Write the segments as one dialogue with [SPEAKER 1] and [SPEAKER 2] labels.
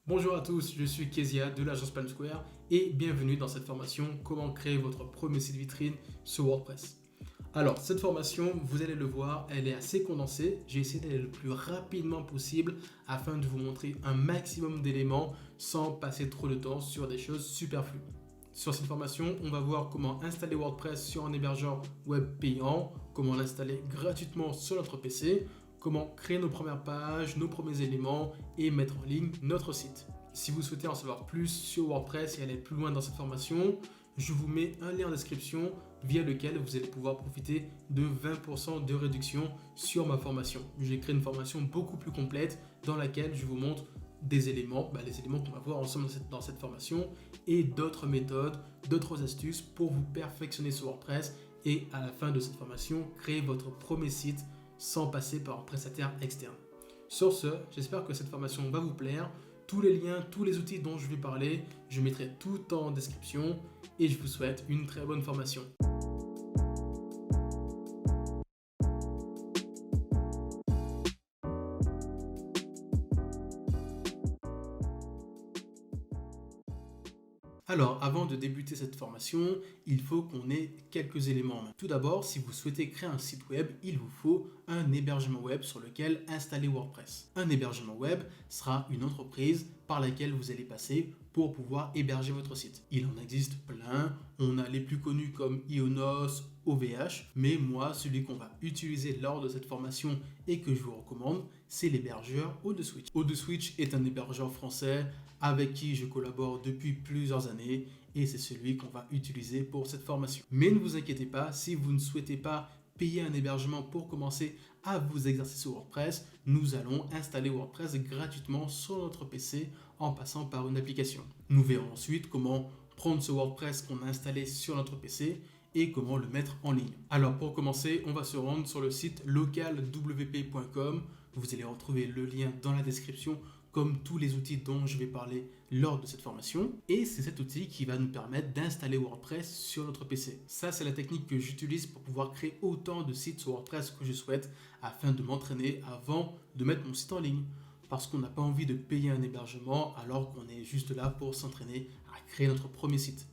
[SPEAKER 1] Bonjour à tous, je suis Kezia de l'agence Plan Square et bienvenue dans cette formation Comment créer votre premier site vitrine sur WordPress. Alors, cette formation, vous allez le voir, elle est assez condensée. J'ai essayé d'aller le plus rapidement possible afin de vous montrer un maximum d'éléments sans passer trop de temps sur des choses superflues. Sur cette formation, on va voir comment installer WordPress sur un hébergeur web payant, comment l'installer gratuitement sur notre PC, comment créer nos premières pages, nos premiers éléments et mettre en ligne notre site. Si vous souhaitez en savoir plus sur WordPress et aller plus loin dans cette formation, je vous mets un lien en description via lequel vous allez pouvoir profiter de 20% de réduction sur ma formation. J'ai créé une formation beaucoup plus complète dans laquelle je vous montre des éléments, les éléments qu'on va voir ensemble dans cette formation et d'autres méthodes, d'autres astuces pour vous perfectionner sur WordPress et à la fin de cette formation, créer votre premier site sans passer par un prestataire externe. Sur ce, j'espère que cette formation va vous plaire. Tous les liens, tous les outils dont je vais parler, je mettrai tout en description et je vous souhaite une très bonne formation. Alors, avant de débuter cette formation, il faut qu'on ait quelques éléments en main. Tout d'abord, si vous souhaitez créer un site web, il vous faut un hébergement web sur lequel installer WordPress. Un hébergement web sera une entreprise par laquelle vous allez passer pour pouvoir héberger votre site. Il en existe plein, on a les plus connus comme Ionos, OVH, mais moi, celui qu'on va utiliser lors de cette formation et que je vous recommande, c'est l'hébergeur ODeswitch. ODeswitch est un hébergeur français avec qui je collabore depuis plusieurs années et c'est celui qu'on va utiliser pour cette formation. Mais ne vous inquiétez pas, si vous ne souhaitez pas payer un hébergement pour commencer à vous exercer sur WordPress, nous allons installer WordPress gratuitement sur notre PC en passant par une application. Nous verrons ensuite comment prendre ce WordPress qu'on a installé sur notre PC et comment le mettre en ligne. Alors pour commencer, on va se rendre sur le site localwp.com. Vous allez retrouver le lien dans la description comme tous les outils dont je vais parler lors de cette formation. Et c'est cet outil qui va nous permettre d'installer WordPress sur notre PC. Ça, c'est la technique que j'utilise pour pouvoir créer autant de sites sur WordPress que je souhaite afin de m'entraîner avant de mettre mon site en ligne. Parce qu'on n'a pas envie de payer un hébergement alors qu'on est juste là pour s'entraîner à créer notre premier site.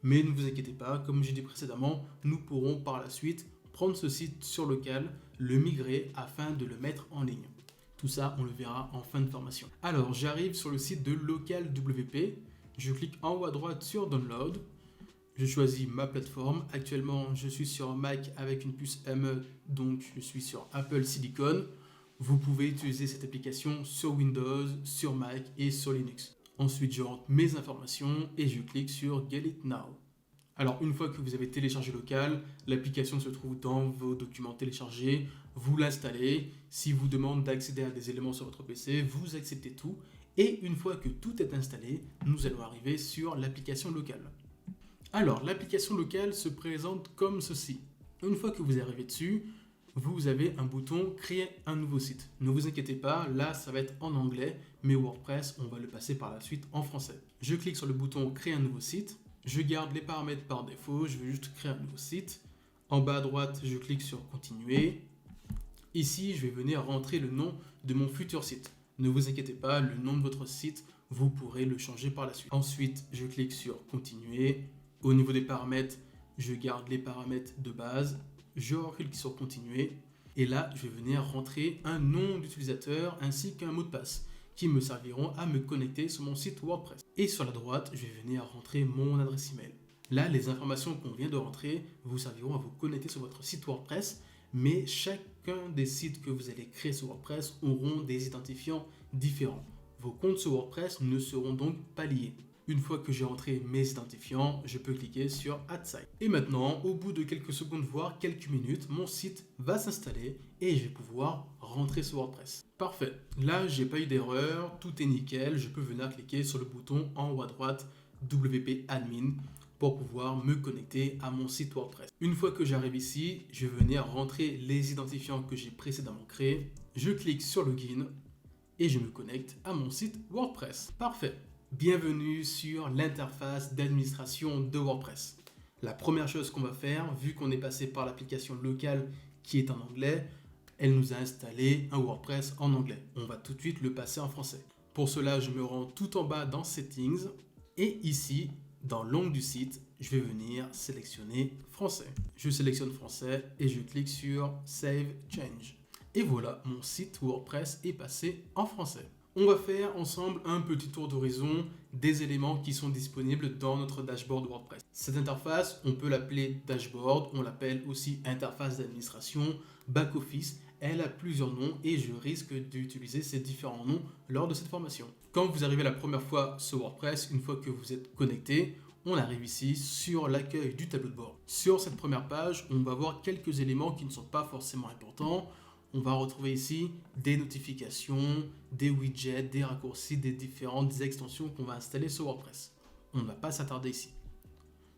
[SPEAKER 1] Mais ne vous inquiétez pas, comme j'ai dit précédemment, nous pourrons par la suite prendre ce site sur local, le migrer afin de le mettre en ligne. Tout ça, on le verra en fin de formation. Alors, j'arrive sur le site de LocalWP. Je clique en haut à droite sur Download. Je choisis ma plateforme. Actuellement, je suis sur Mac avec une puce M1, donc je suis sur Apple Silicon. Vous pouvez utiliser cette application sur Windows, sur Mac et sur Linux. Ensuite, je rentre mes informations et je clique sur Get It Now. Alors, une fois que vous avez téléchargé Local, l'application se trouve dans vos documents téléchargés. Vous l'installez. Si vous demande d'accéder à des éléments sur votre PC, vous acceptez tout. Et une fois que tout est installé, nous allons arriver sur l'application locale. Alors, l'application locale se présente comme ceci. Une fois que vous arrivez dessus, vous avez un bouton Créer un nouveau site. Ne vous inquiétez pas, là ça va être en anglais, mais WordPress, on va le passer par la suite en français. Je clique sur le bouton Créer un nouveau site. Je garde les paramètres par défaut, je vais juste créer un nouveau site. En bas à droite, je clique sur Continuer. Ici, je vais venir rentrer le nom de mon futur site. Ne vous inquiétez pas, le nom de votre site, vous pourrez le changer par la suite. Ensuite, je clique sur Continuer. Au niveau des paramètres, je garde les paramètres de base. Je reclique sur Continuer. Et là, je vais venir rentrer un nom d'utilisateur ainsi qu'un mot de passe qui me serviront à me connecter sur mon site WordPress. Et sur la droite, je vais venir rentrer mon adresse email. Là, les informations qu'on vient de rentrer vous serviront à vous connecter sur votre site WordPress, mais chacun des sites que vous allez créer sur WordPress auront des identifiants différents. Vos comptes sur WordPress ne seront donc pas liés. Une fois que j'ai rentré mes identifiants, je peux cliquer sur Add Site. Et maintenant, au bout de quelques secondes, voire quelques minutes, mon site va s'installer et je vais pouvoir rentrer sur WordPress. Parfait. Là, j'ai pas eu d'erreur, tout est nickel. Je peux venir cliquer sur le bouton en haut à droite WP Admin pour pouvoir me connecter à mon site WordPress. Une fois que j'arrive ici, je vais venir rentrer les identifiants que j'ai précédemment créés. Je clique sur Login et je me connecte à mon site WordPress. Parfait. Bienvenue sur l'interface d'administration de WordPress. La première chose qu'on va faire, vu qu'on est passé par l'application locale qui est en anglais, elle nous a installé un WordPress en anglais. On va tout de suite le passer en français. Pour cela, je me rends tout en bas dans Settings et ici, dans l'onglet du site, je vais venir sélectionner français. Je sélectionne français et je clique sur Save Change. Et voilà, mon site WordPress est passé en français. On va faire ensemble un petit tour d'horizon des éléments qui sont disponibles dans notre dashboard WordPress. Cette interface, on peut l'appeler dashboard, on l'appelle aussi interface d'administration, back-office. Elle a plusieurs noms et je risque d'utiliser ces différents noms lors de cette formation. Quand vous arrivez la première fois sur WordPress, une fois que vous êtes connecté, on arrive ici sur l'accueil du tableau de bord. Sur cette première page, on va voir quelques éléments qui ne sont pas forcément importants. On va retrouver ici des notifications, des widgets, des raccourcis, des différentes extensions qu'on va installer sur WordPress. On ne va pas s'attarder ici.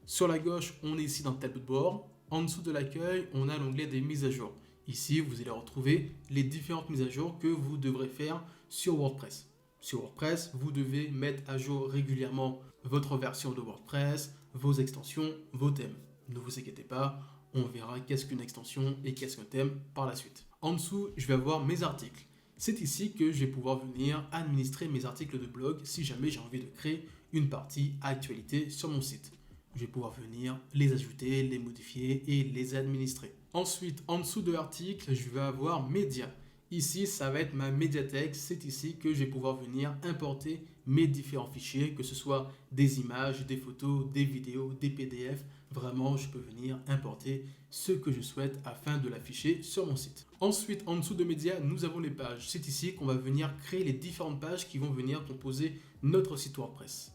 [SPEAKER 1] Sur la gauche, on est ici dans le tableau de bord. En dessous de l'accueil, on a l'onglet des mises à jour. Ici, vous allez retrouver les différentes mises à jour que vous devrez faire sur WordPress. Sur WordPress, vous devez mettre à jour régulièrement votre version de WordPress, vos extensions, vos thèmes. Ne vous inquiétez pas, on verra qu'est-ce qu'une extension et qu'est-ce qu'un thème par la suite. En dessous, je vais avoir mes articles. C'est ici que je vais pouvoir venir administrer mes articles de blog si jamais j'ai envie de créer une partie actualité sur mon site. Je vais pouvoir venir les ajouter, les modifier et les administrer. Ensuite, en dessous de l'article, je vais avoir médias. Ici, ça va être ma médiathèque. C'est ici que je vais pouvoir venir importer mes différents fichiers, que ce soit des images, des photos, des vidéos, des PDF. Vraiment, je peux venir importer ce que je souhaite afin de l'afficher sur mon site. Ensuite, en dessous de médias, nous avons les pages. C'est ici qu'on va venir créer les différentes pages qui vont venir composer notre site WordPress.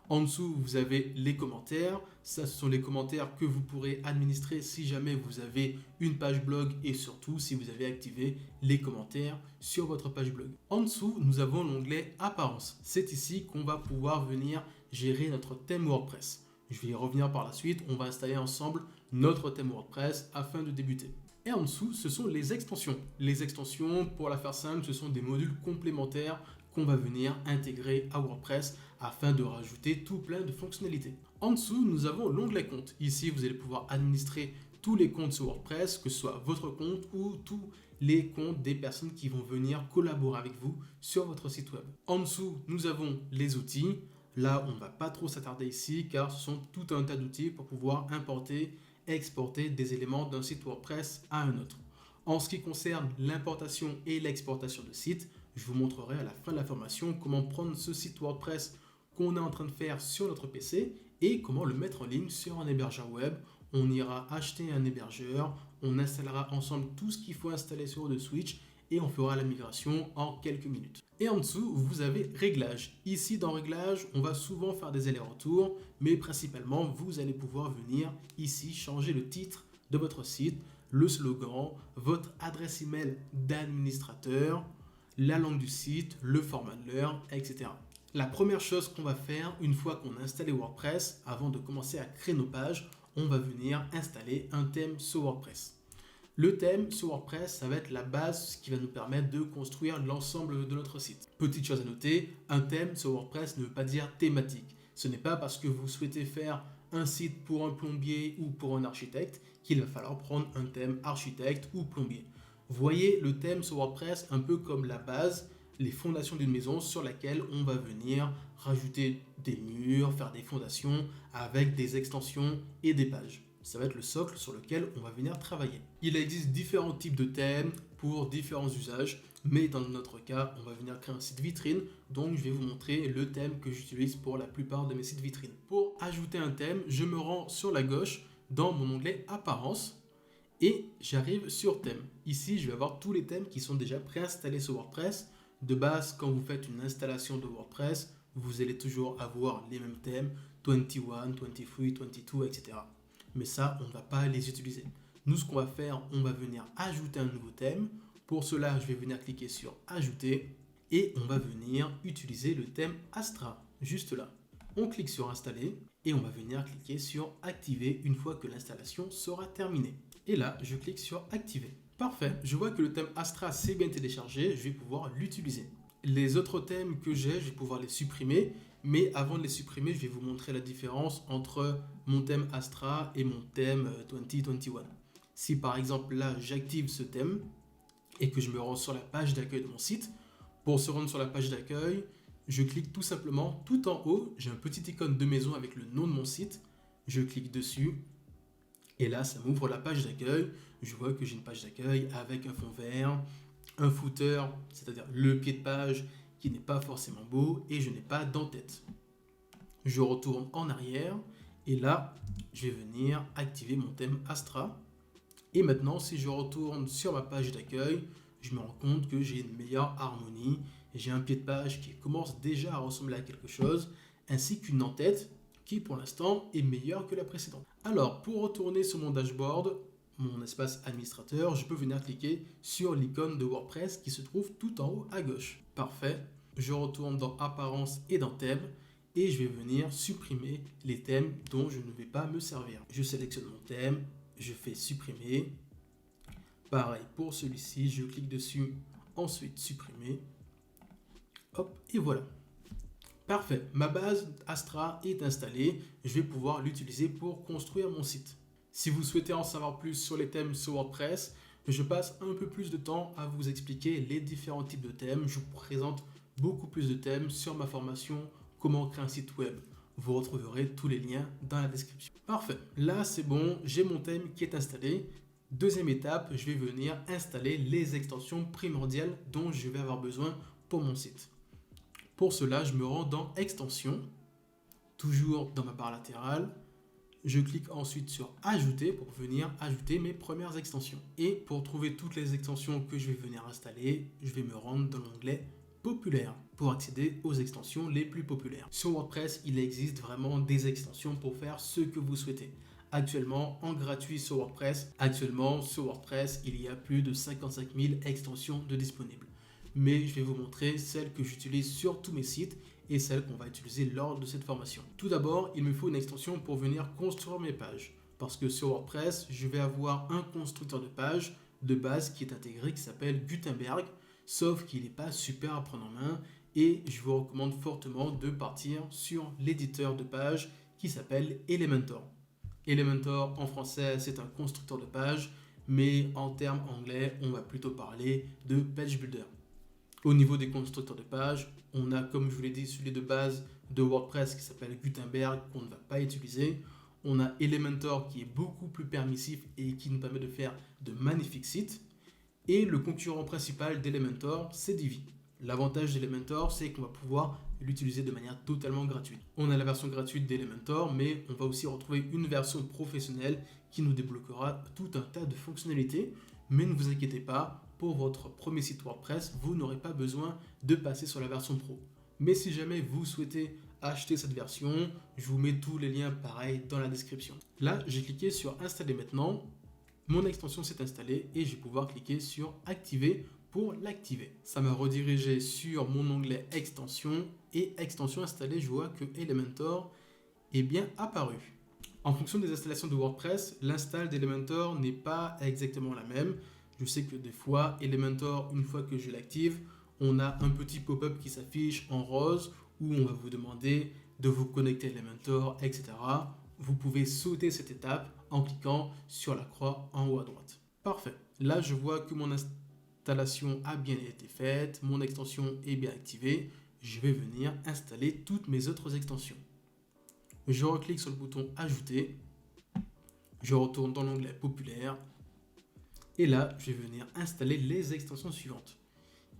[SPEAKER 1] En dessous, vous avez les commentaires. Ça, ce sont les commentaires que vous pourrez administrer si jamais vous avez une page blog et surtout si vous avez activé les commentaires sur votre page blog. En dessous, nous avons l'onglet Apparence. C'est ici qu'on va pouvoir venir gérer notre thème WordPress. Je vais y revenir par la suite. On va installer ensemble notre thème WordPress afin de débuter. Et en dessous, ce sont les extensions. Les extensions, pour la faire simple, ce sont des modules complémentaires qu'on va venir intégrer à WordPress afin de rajouter tout plein de fonctionnalités. En dessous, nous avons l'onglet compte. Ici, vous allez pouvoir administrer tous les comptes sur WordPress, que ce soit votre compte ou tous les comptes des personnes qui vont venir collaborer avec vous sur votre site web. En dessous, nous avons les outils. Là, on ne va pas trop s'attarder ici car ce sont tout un tas d'outils pour pouvoir importer, exporter des éléments d'un site WordPress à un autre. En ce qui concerne l'importation et l'exportation de sites, je vous montrerai à la fin de la formation comment prendre ce site WordPress qu'on est en train de faire sur notre PC et comment le mettre en ligne sur un hébergeur web. On ira acheter un hébergeur, on installera ensemble tout ce qu'il faut installer sur le Switch et on fera la migration en quelques minutes. Et en dessous, vous avez Réglages. Ici, dans Réglages, on va souvent faire des allers-retours, mais principalement, vous allez pouvoir venir ici changer le titre de votre site, le slogan, votre adresse email d'administrateur, la langue du site, le format de l'heure, etc. La première chose qu'on va faire une fois qu'on a installé WordPress, avant de commencer à créer nos pages, on va venir installer un thème sur WordPress. Le thème sur WordPress, ça va être la base, ce qui va nous permettre de construire l'ensemble de notre site. Petite chose à noter, un thème sur WordPress ne veut pas dire thématique. Ce n'est pas parce que vous souhaitez faire un site pour un plombier ou pour un architecte qu'il va falloir prendre un thème architecte ou plombier. Voyez le thème sur WordPress un peu comme la base, les fondations d'une maison sur laquelle on va venir rajouter des murs, faire des fondations avec des extensions et des pages. Ça va être le socle sur lequel on va venir travailler. Il existe différents types de thèmes pour différents usages, mais dans notre cas, on va venir créer un site vitrine, donc je vais vous montrer le thème que j'utilise pour la plupart de mes sites vitrines. Pour ajouter un thème, je me rends sur la gauche dans mon onglet Apparence et j'arrive sur Thème. Ici, je vais avoir tous les thèmes qui sont déjà préinstallés sur WordPress. De base, quand vous faites une installation de WordPress, vous allez toujours avoir les mêmes thèmes, 21, 23, 22, etc. Mais ça, on ne va pas les utiliser. Nous, ce qu'on va faire, on va venir ajouter un nouveau thème. Pour cela, je vais venir cliquer sur Ajouter et on va venir utiliser le thème Astra, juste là. On clique sur Installer et on va venir cliquer sur Activer une fois que l'installation sera terminée. Et là, je clique sur Activer. Parfait, je vois que le thème Astra s'est bien téléchargé, je vais pouvoir l'utiliser. Les autres thèmes que j'ai, je vais pouvoir les supprimer, mais avant de les supprimer, je vais vous montrer la différence entre mon thème Astra et mon thème 2021. Si par exemple là, j'active ce thème et que je me rends sur la page d'accueil de mon site, pour se rendre sur la page d'accueil, je clique tout simplement tout en haut, j'ai un petit icône de maison avec le nom de mon site, je clique dessus et là ça m'ouvre la page d'accueil. Je vois que j'ai une page d'accueil avec un fond vert, un footer, c'est-à-dire le pied de page qui n'est pas forcément beau et je n'ai pas d'en-tête. Je retourne en arrière et là je vais venir activer mon thème Astra. Et maintenant, si je retourne sur ma page d'accueil, je me rends compte que j'ai une meilleure harmonie. J'ai un pied de page qui commence déjà à ressembler à quelque chose, ainsi qu'une en-tête qui, pour l'instant, est meilleure que la précédente. Alors, pour retourner sur mon dashboard, mon espace administrateur, je peux venir cliquer sur l'icône de WordPress qui se trouve tout en haut à gauche. Parfait. Je retourne dans Apparence et dans Thèmes et je vais venir supprimer les thèmes dont je ne vais pas me servir. Je sélectionne mon thème. Je fais supprimer. Pareil pour celui-ci, je clique dessus, ensuite supprimer. Hop, et voilà. Parfait, ma base Astra est installée. Je vais pouvoir l'utiliser pour construire mon site. Si vous souhaitez en savoir plus sur les thèmes sur WordPress, je passe un peu plus de temps à vous expliquer les différents types de thèmes. Je vous présente beaucoup plus de thèmes sur ma formation Comment créer un site web. Vous retrouverez tous les liens dans la description. Parfait, là c'est bon, j'ai mon thème qui est installé. Deuxième étape, je vais venir installer les extensions primordiales dont je vais avoir besoin pour mon site. Pour cela, je me rends dans Extensions, toujours dans ma barre latérale. Je clique ensuite sur Ajouter pour venir ajouter mes premières extensions. Et pour trouver toutes les extensions que je vais venir installer, je vais me rendre dans l'onglet Populaire pour accéder aux extensions les plus populaires. Sur WordPress, il existe vraiment des extensions pour faire ce que vous souhaitez. Actuellement, en gratuit sur WordPress, il y a plus de 55 000 extensions de disponibles. Mais je vais vous montrer celles que j'utilise sur tous mes sites et celles qu'on va utiliser lors de cette formation. Tout d'abord, il me faut une extension pour venir construire mes pages. Parce que sur WordPress, je vais avoir un constructeur de pages de base qui est intégré, qui s'appelle Gutenberg, sauf qu'il n'est pas super à prendre en main et je vous recommande fortement de partir sur l'éditeur de pages qui s'appelle Elementor. Elementor en français c'est un constructeur de pages, mais en termes anglais on va plutôt parler de Page Builder. Au niveau des constructeurs de pages, on a comme je vous l'ai dit celui de base de WordPress qui s'appelle Gutenberg qu'on ne va pas utiliser. On a Elementor qui est beaucoup plus permissif et qui nous permet de faire de magnifiques sites. Et le concurrent principal d'Elementor, c'est Divi. L'avantage d'Elementor, c'est qu'on va pouvoir l'utiliser de manière totalement gratuite. On a la version gratuite d'Elementor, mais on va aussi retrouver une version professionnelle qui nous débloquera tout un tas de fonctionnalités. Mais ne vous inquiétez pas, pour votre premier site WordPress, vous n'aurez pas besoin de passer sur la version pro. Mais si jamais vous souhaitez acheter cette version, je vous mets tous les liens pareil dans la description. Là, j'ai cliqué sur Installer maintenant. Mon extension s'est installée et je vais pouvoir cliquer sur Activer pour l'activer. Ça m'a redirigé sur mon onglet Extension et Extension installée, je vois que Elementor est bien apparu. En fonction des installations de WordPress, l'install d'Elementor n'est pas exactement la même. Je sais que des fois, Elementor, une fois que je l'active, on a un petit pop-up qui s'affiche en rose où on va vous demander de vous connecter à Elementor, etc. Vous pouvez sauter cette étape en cliquant sur la croix en haut à droite. Parfait. Là, je vois que mon installation a bien été faite, mon extension est bien activée. Je vais venir installer toutes mes autres extensions. Je reclique sur le bouton Ajouter. Je retourne dans l'onglet Populaire. Et là, je vais venir installer les extensions suivantes.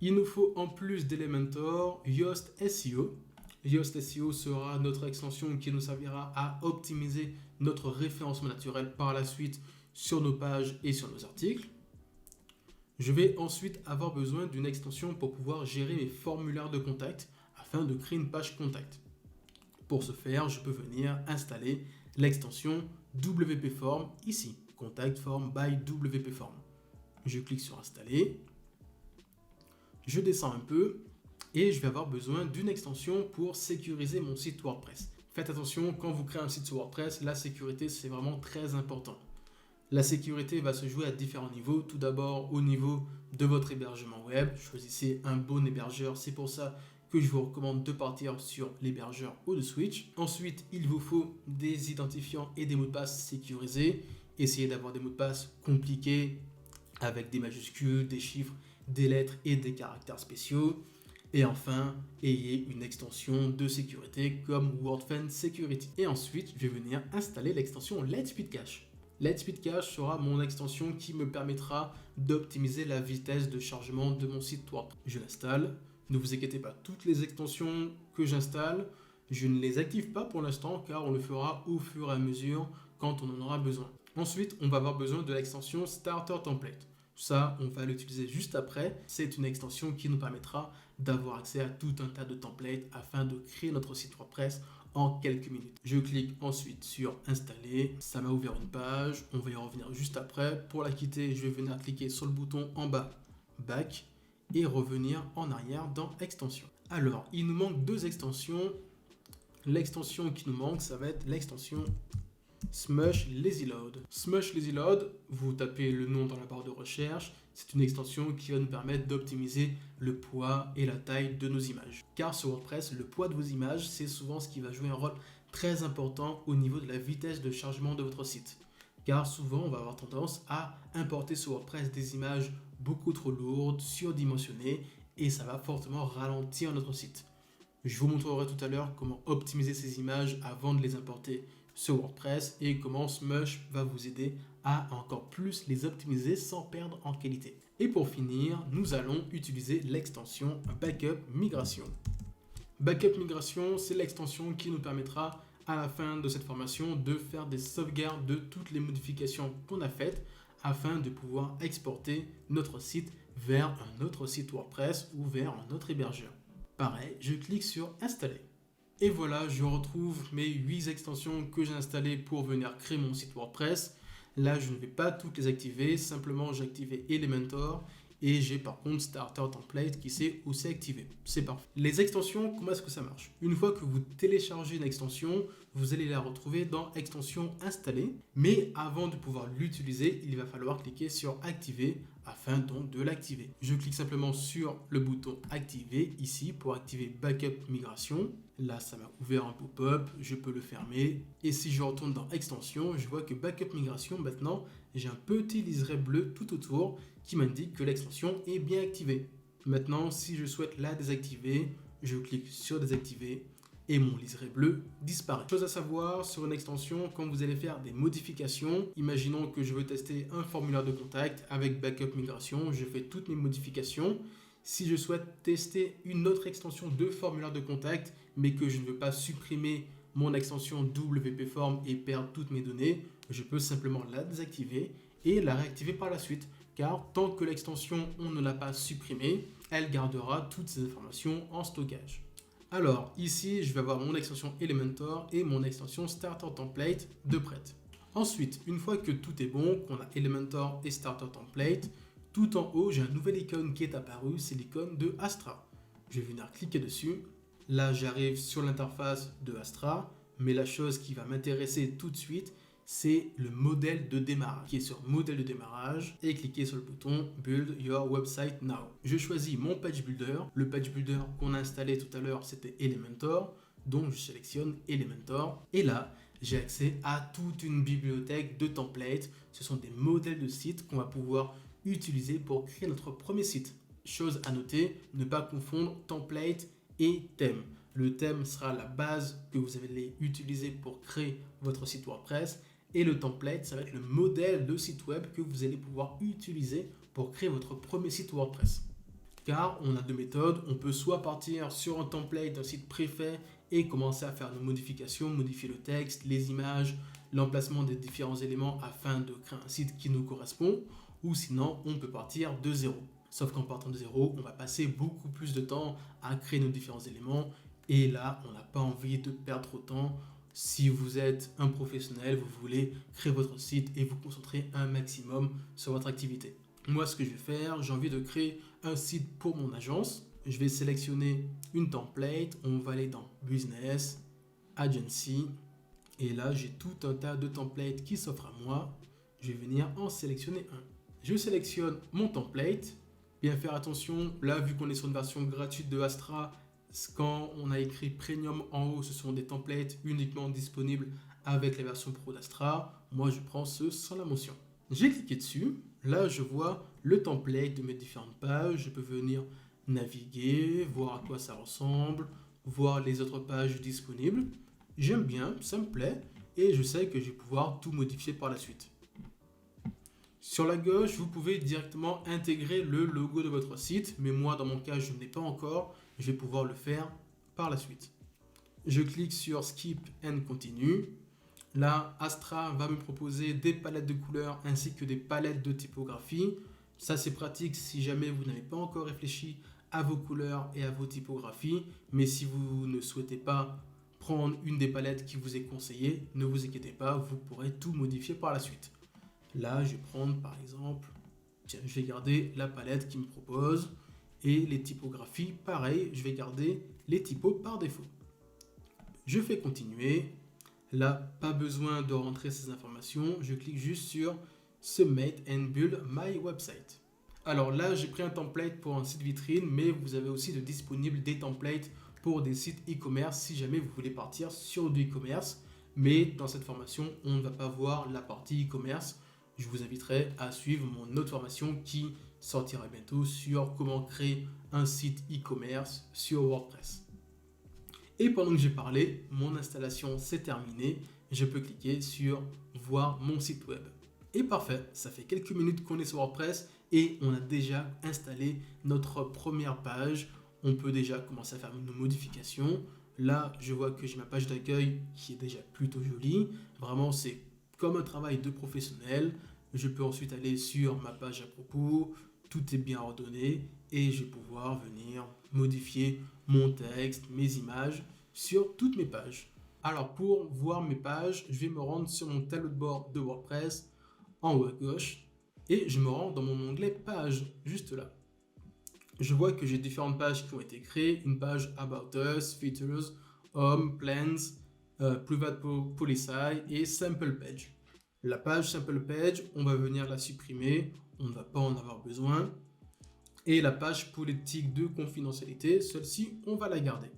[SPEAKER 1] Il nous faut en plus d'Elementor, Yoast SEO. Yoast SEO sera notre extension qui nous servira à optimiser notre référencement naturel par la suite sur nos pages et sur nos articles. Je vais ensuite avoir besoin d'une extension pour pouvoir gérer mes formulaires de contact afin de créer une page contact. Pour ce faire, je peux venir installer l'extension WP Form ici, Contact Form by WP Form. Je clique sur Installer. Je descends un peu et je vais avoir besoin d'une extension pour sécuriser mon site WordPress. Faites attention, quand vous créez un site sur WordPress, la sécurité c'est vraiment très important. La sécurité va se jouer à différents niveaux. Tout d'abord au niveau de votre hébergement web. Choisissez un bon hébergeur, c'est pour ça que je vous recommande de partir sur l'hébergeur ou de Switch. Ensuite, il vous faut des identifiants et des mots de passe sécurisés. Essayez d'avoir des mots de passe compliqués avec des majuscules, des chiffres, des lettres et des caractères spéciaux. Et enfin, ayez une extension de sécurité comme WordFence Security. Et ensuite, je vais venir installer l'extension Lightspeed Cache. Lightspeed Cache sera mon extension qui me permettra d'optimiser la vitesse de chargement de mon site WordPress. Je l'installe. Ne vous inquiétez pas, toutes les extensions que j'installe, je ne les active pas pour l'instant car on le fera au fur et à mesure quand on en aura besoin. Ensuite, on va avoir besoin de l'extension Starter Template. Ça, on va l'utiliser juste après. C'est une extension qui nous permettra d'avoir accès à tout un tas de templates afin de créer notre site WordPress en quelques minutes. Je clique ensuite sur Installer. Ça m'a ouvert une page. On va y revenir juste après. Pour la quitter, je vais venir cliquer sur le bouton en bas Back et revenir en arrière dans Extensions. Alors, il nous manque deux extensions. L'extension qui nous manque, ça va être l'extension Smush Lazy Load. Smush Lazy Load, vous tapez le nom dans la barre de recherche, c'est une extension qui va nous permettre d'optimiser le poids et la taille de nos images. Car sur WordPress, le poids de vos images, c'est souvent ce qui va jouer un rôle très important au niveau de la vitesse de chargement de votre site. Car souvent, on va avoir tendance à importer sur WordPress des images beaucoup trop lourdes, surdimensionnées, et ça va fortement ralentir notre site. Je vous montrerai tout à l'heure comment optimiser ces images avant de les importer sur WordPress et comment Smush va vous aider à encore plus les optimiser sans perdre en qualité. Et pour finir, nous allons utiliser l'extension Backup Migration. Backup Migration, c'est l'extension qui nous permettra à la fin de cette formation de faire des sauvegardes de toutes les modifications qu'on a faites afin de pouvoir exporter notre site vers un autre site WordPress ou vers un autre hébergeur. Pareil, je clique sur Installer. Et voilà, je retrouve mes 8 extensions que j'ai installées pour venir créer mon site WordPress. Là, je ne vais pas toutes les activer, simplement j'ai activé Elementor et j'ai par contre Starter Template qui s'est aussi activé. C'est parfait. Les extensions, comment est-ce que ça marche? Une fois que vous téléchargez une extension, vous allez la retrouver dans Extension installée. Mais avant de pouvoir l'utiliser, il va falloir cliquer sur Activer afin donc de l'activer. Je clique simplement sur le bouton Activer ici pour activer Backup Migration. Là, ça m'a ouvert un pop-up, je peux le fermer. Et si je retourne dans Extension, je vois que Backup Migration, maintenant, j'ai un petit liseré bleu tout autour qui m'indique que l'extension est bien activée. Maintenant, si je souhaite la désactiver, je clique sur Désactiver et mon liseré bleu disparaît. Chose à savoir sur une extension, quand vous allez faire des modifications, imaginons que je veux tester un formulaire de contact avec Backup Migration, je fais toutes mes modifications. Si je souhaite tester une autre extension de formulaire de contact, mais que je ne veux pas supprimer mon extension WP Form et perdre toutes mes données, je peux simplement la désactiver et la réactiver par la suite. Car tant que l'extension on ne l'a pas supprimée, elle gardera toutes ces informations en stockage. Alors ici, je vais avoir mon extension Elementor et mon extension Starter Template de prête. Ensuite, une fois que tout est bon, qu'on a Elementor et Starter Template, tout en haut, j'ai un nouvel icône qui est apparu, c'est l'icône de Astra. Je vais venir cliquer dessus. Là, j'arrive sur l'interface de Astra, mais la chose qui va m'intéresser tout de suite, c'est le modèle de démarrage. Cliquez sur modèle de démarrage et cliquez sur le bouton Build Your Website Now. Je choisis mon page builder. Le page builder qu'on a installé tout à l'heure, c'était Elementor. Donc, je sélectionne Elementor. Et là, j'ai accès à toute une bibliothèque de templates. Ce sont des modèles de sites qu'on va pouvoir utiliser pour créer notre premier site. Chose à noter, ne pas confondre template et thème. Le thème sera la base que vous allez utiliser pour créer votre site WordPress et le template, ça va être le modèle de site web que vous allez pouvoir utiliser pour créer votre premier site WordPress. Car on a deux méthodes, on peut soit partir sur un template d'un site préfet et commencer à faire nos modifications, modifier le texte, les images, l'emplacement des différents éléments afin de créer un site qui nous correspond, ou sinon on peut partir de zéro. Sauf qu'en partant de zéro, on va passer beaucoup plus de temps à créer nos différents éléments et là, on n'a pas envie de perdre trop de temps. Si vous êtes un professionnel, vous voulez créer votre site et vous concentrer un maximum sur votre activité. Moi, ce que je vais faire, j'ai envie de créer un site pour mon agence. Je vais sélectionner une template. On va aller dans Business, Agency. Et là, j'ai tout un tas de templates qui s'offrent à moi. Je vais venir en sélectionner un. Je sélectionne mon template. Bien faire attention, là, vu qu'on est sur une version gratuite de Astra, quand on a écrit Premium en haut, ce sont des templates uniquement disponibles avec la version Pro d'Astra. Moi, je prends ceux sans la mention. J'ai cliqué dessus. Là, je vois le template de mes différentes pages. Je peux venir naviguer, voir à quoi ça ressemble, voir les autres pages disponibles. J'aime bien, ça me plaît, et je sais que je vais pouvoir tout modifier par la suite. Sur la gauche, vous pouvez directement intégrer le logo de votre site, mais moi dans mon cas je ne l'ai pas encore, je vais pouvoir le faire par la suite. Je clique sur Skip and Continue. Là, Astra va me proposer des palettes de couleurs ainsi que des palettes de typographie. Ça c'est pratique si jamais vous n'avez pas encore réfléchi à vos couleurs et à vos typographies, mais si vous ne souhaitez pas prendre une des palettes qui vous est conseillée, ne vous inquiétez pas, vous pourrez tout modifier par la suite. Là, je vais prendre par exemple, tiens, je vais garder la palette qui me propose et les typographies, pareil, je vais garder les typos par défaut. Je fais continuer. Là, pas besoin de rentrer ces informations, je clique juste sur Submit and Build My Website. Alors là, j'ai pris un template pour un site vitrine, mais vous avez aussi de disponibles des templates pour des sites e-commerce si jamais vous voulez partir sur du e-commerce. Mais dans cette formation, on ne va pas voir la partie e-commerce. Je vous inviterai à suivre mon autre formation qui sortira bientôt sur comment créer un site e-commerce sur WordPress. Et pendant que j'ai parlé, mon installation s'est terminée. Je peux cliquer sur voir mon site web. Et parfait, ça fait quelques minutes qu'on est sur WordPress et on a déjà installé notre première page. On peut déjà commencer à faire nos modifications. Là, je vois que j'ai ma page d'accueil qui est déjà plutôt jolie. Vraiment, c'est comme un travail de professionnel. Je peux ensuite aller sur ma page à propos. Tout est bien ordonné et je vais pouvoir venir modifier mon texte, mes images sur toutes mes pages. Alors pour voir mes pages, je vais me rendre sur mon tableau de bord de WordPress en haut à gauche et je me rends dans mon onglet pages juste là. Je vois que j'ai différentes pages qui ont été créées, une page About Us, Features, Home, Plans, Private Policy et Sample Page. La page Sample Page, on va venir la supprimer, on ne va pas en avoir besoin. Et la page politique de confidentialité, celle-ci, on va la garder.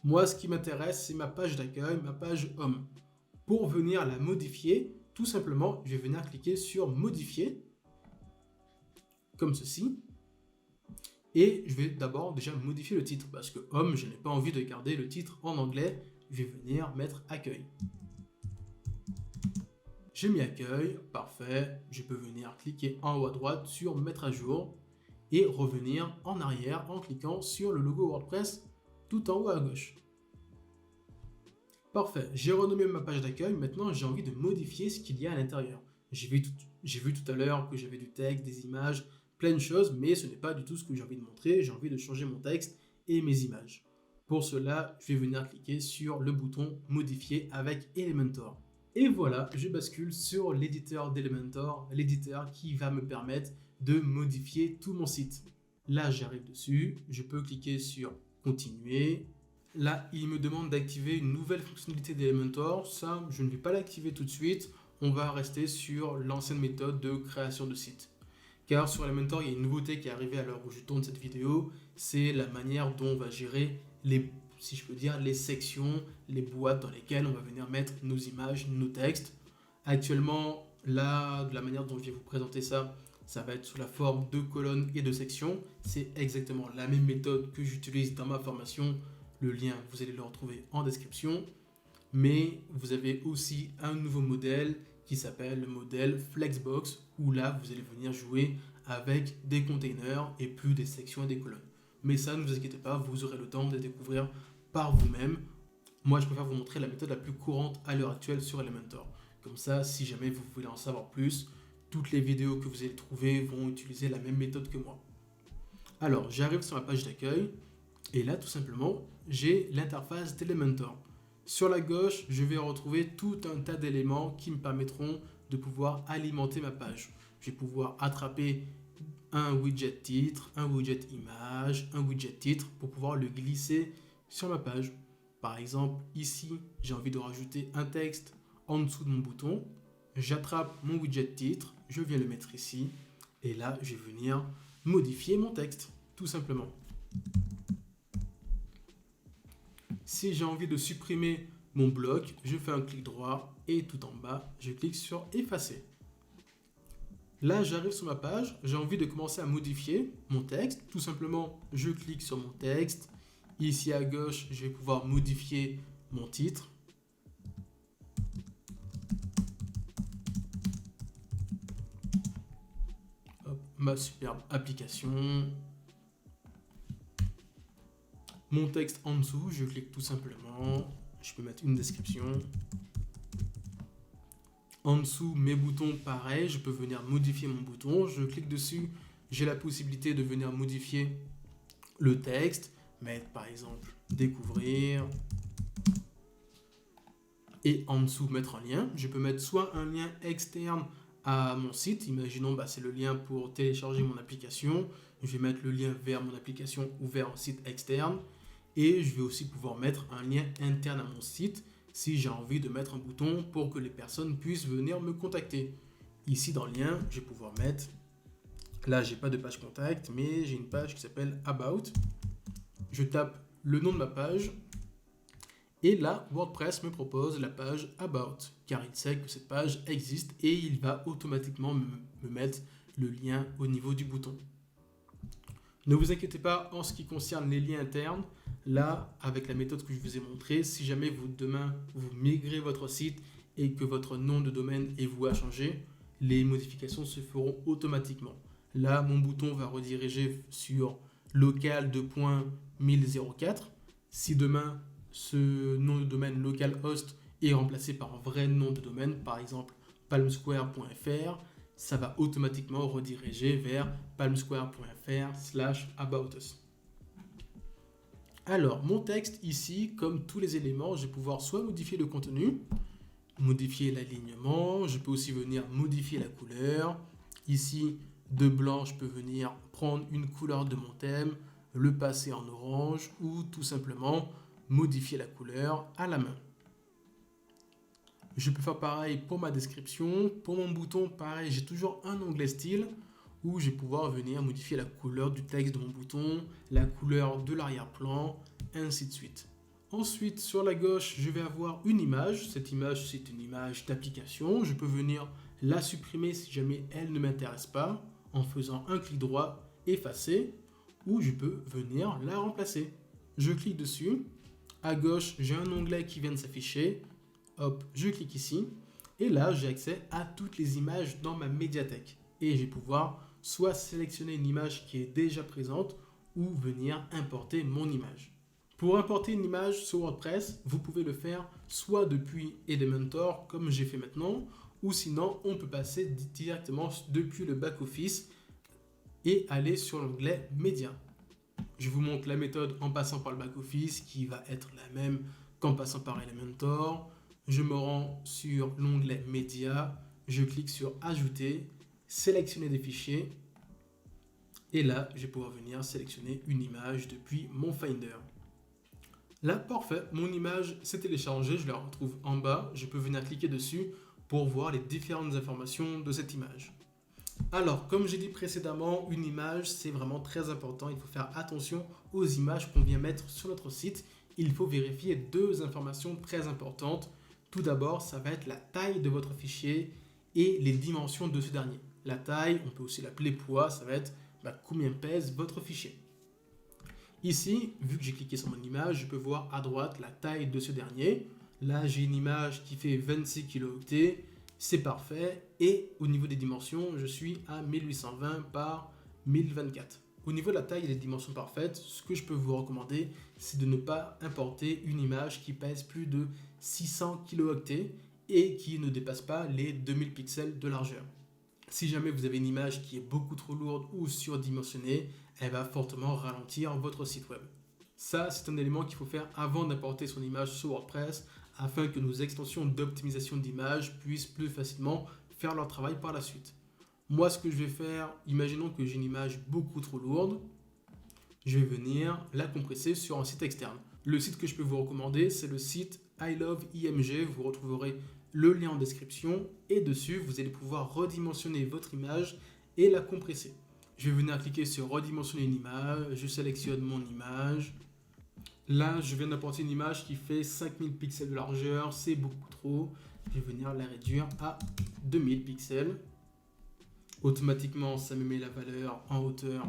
[SPEAKER 1] Moi, ce qui m'intéresse, c'est ma page d'accueil, ma page Home. Pour venir la modifier, tout simplement, je vais venir cliquer sur Modifier, comme ceci. Et je vais d'abord déjà modifier le titre, parce que Home, je n'ai pas envie de garder le titre en anglais. Je vais venir mettre Accueil. J'ai mis Accueil, parfait. Je peux venir cliquer en haut à droite sur Mettre à jour et revenir en arrière en cliquant sur le logo WordPress tout en haut à gauche. Parfait, j'ai renommé ma page d'accueil, maintenant j'ai envie de modifier ce qu'il y a à l'intérieur. J'ai vu tout à l'heure que j'avais du texte, des images, plein de choses, mais ce n'est pas du tout ce que j'ai envie de montrer, j'ai envie de changer mon texte et mes images. Pour cela, je vais venir cliquer sur le bouton Modifier avec Elementor. Et voilà, je bascule sur l'éditeur d'Elementor, l'éditeur qui va me permettre de modifier tout mon site. Là, j'arrive dessus, je peux cliquer sur Continuer. Là, il me demande d'activer une nouvelle fonctionnalité d'Elementor. Ça, je ne vais pas l'activer tout de suite. On va rester sur l'ancienne méthode de création de site. Car sur Elementor, il y a une nouveauté qui est arrivée à l'heure où je tourne cette vidéo. C'est la manière dont on va gérer si je peux dire, les sections, les boîtes dans lesquelles on va venir mettre nos images, nos textes. Actuellement, là, de la manière dont je vais vous présenter ça, ça va être sous la forme de colonnes et de sections. C'est exactement la même méthode que j'utilise dans ma formation. Le lien, vous allez le retrouver en description. Mais vous avez aussi un nouveau modèle qui s'appelle le modèle Flexbox, où là, vous allez venir jouer avec des containers et plus des sections et des colonnes. Mais ça, ne vous inquiétez pas, vous aurez le temps de découvrir par vous-même. Moi, je préfère vous montrer la méthode la plus courante à l'heure actuelle sur Elementor. Comme ça, si jamais vous voulez en savoir plus, toutes les vidéos que vous allez trouver vont utiliser la même méthode que moi. Alors, j'arrive sur ma page d'accueil et là, tout simplement, j'ai l'interface d'Elementor. Sur la gauche, je vais retrouver tout un tas d'éléments qui me permettront de pouvoir alimenter ma page. Je vais pouvoir attraper un widget titre, un widget image, un widget titre pour pouvoir le glisser sur ma page. Par exemple, ici, j'ai envie de rajouter un texte en dessous de mon bouton. J'attrape mon widget titre, je viens le mettre ici et là, je vais venir modifier mon texte, tout simplement. Si j'ai envie de supprimer mon bloc, je fais un clic droit et tout en bas, je clique sur effacer. Là, j'arrive sur ma page, j'ai envie de commencer à modifier mon texte. Tout simplement, je clique sur mon texte. Ici à gauche, je vais pouvoir modifier mon titre. Hop, ma superbe application. Mon texte en dessous, je clique tout simplement. Je peux mettre une description. En dessous, mes boutons, pareil, je peux venir modifier mon bouton. Je clique dessus, j'ai la possibilité de venir modifier le texte, mettre par exemple découvrir. Et en dessous, mettre un lien. Je peux mettre soit un lien externe à mon site. Imaginons, c'est le lien pour télécharger mon application. Je vais mettre le lien vers mon application ou vers un site externe. Et je vais aussi pouvoir mettre un lien interne à mon site si j'ai envie de mettre un bouton pour que les personnes puissent venir me contacter. Ici, dans le lien, je vais pouvoir mettre... Là, j'ai pas de page contact, mais j'ai une page qui s'appelle About. Je tape le nom de ma page. Et là, WordPress me propose la page About, car il sait que cette page existe et il va automatiquement me mettre le lien au niveau du bouton. Ne vous inquiétez pas en ce qui concerne les liens internes. Là, avec la méthode que je vous ai montrée, si jamais demain vous migrez votre site et que votre nom de domaine et vous a changé, les modifications se feront automatiquement. Là, mon bouton va rediriger sur local 2.1004. Si demain, ce nom de domaine localhost est remplacé par un vrai nom de domaine, par exemple palmsquare.fr, ça va automatiquement rediriger vers palmsquare.fr/aboutus. Alors, mon texte ici, comme tous les éléments, je vais pouvoir soit modifier le contenu, modifier l'alignement, je peux aussi venir modifier la couleur. Ici, de blanc, je peux venir prendre une couleur de mon thème, le passer en orange ou tout simplement modifier la couleur à la main. Je peux faire pareil pour ma description. Pour mon bouton, pareil, j'ai toujours un onglet style où je vais pouvoir venir modifier la couleur du texte de mon bouton, la couleur de l'arrière-plan, ainsi de suite. Ensuite, sur la gauche, je vais avoir une image. Cette image, c'est une image d'application. Je peux venir la supprimer si jamais elle ne m'intéresse pas en faisant un clic droit, effacer, ou je peux venir la remplacer. Je clique dessus. À gauche, j'ai un onglet qui vient de s'afficher. Hop, je clique ici. Et là, j'ai accès à toutes les images dans ma médiathèque. Et je vais pouvoir soit sélectionner une image qui est déjà présente ou venir importer mon image. Pour importer une image sur WordPress, vous pouvez le faire soit depuis Elementor, comme j'ai fait maintenant, ou sinon, on peut passer directement depuis le back-office et aller sur l'onglet Média. Je vous montre la méthode en passant par le back-office qui va être la même qu'en passant par Elementor. Je me rends sur l'onglet Média, je clique sur Ajouter, sélectionner des fichiers et là, je vais pouvoir venir sélectionner une image depuis mon Finder. Là, parfait, mon image s'est téléchargée, je la retrouve en bas, je peux venir cliquer dessus pour voir les différentes informations de cette image. Alors, comme j'ai dit précédemment, une image, c'est vraiment très important. Il faut faire attention aux images qu'on vient mettre sur notre site. Il faut vérifier deux informations très importantes. Tout d'abord, ça va être la taille de votre fichier et les dimensions de ce dernier. La taille, on peut aussi l'appeler poids, ça va être combien pèse votre fichier. Ici, vu que j'ai cliqué sur mon image, je peux voir à droite la taille de ce dernier. Là, j'ai une image qui fait 26 kilooctets. C'est parfait. Et au niveau des dimensions, je suis à 1820 par 1024. Au niveau de la taille et des dimensions parfaites, ce que je peux vous recommander, c'est de ne pas importer une image qui pèse plus de 600 kilooctets et qui ne dépasse pas les 2000 pixels de largeur. Si jamais vous avez une image qui est beaucoup trop lourde ou surdimensionnée, elle va fortement ralentir votre site web. Ça, c'est un élément qu'il faut faire avant d'importer son image sur WordPress afin que nos extensions d'optimisation d'image puissent plus facilement faire leur travail par la suite. Moi, ce que je vais faire, imaginons que j'ai une image beaucoup trop lourde, je vais venir la compresser sur un site externe. Le site que je peux vous recommander, c'est le site I Love IMG. Vous retrouverez le lien en description et dessus, vous allez pouvoir redimensionner votre image et la compresser. Je vais venir cliquer sur redimensionner une image, je sélectionne mon image. Là, je viens d'apporter une image qui fait 5000 pixels de largeur, c'est beaucoup trop. Je vais venir la réduire à 2000 pixels. Automatiquement, ça me met la valeur en hauteur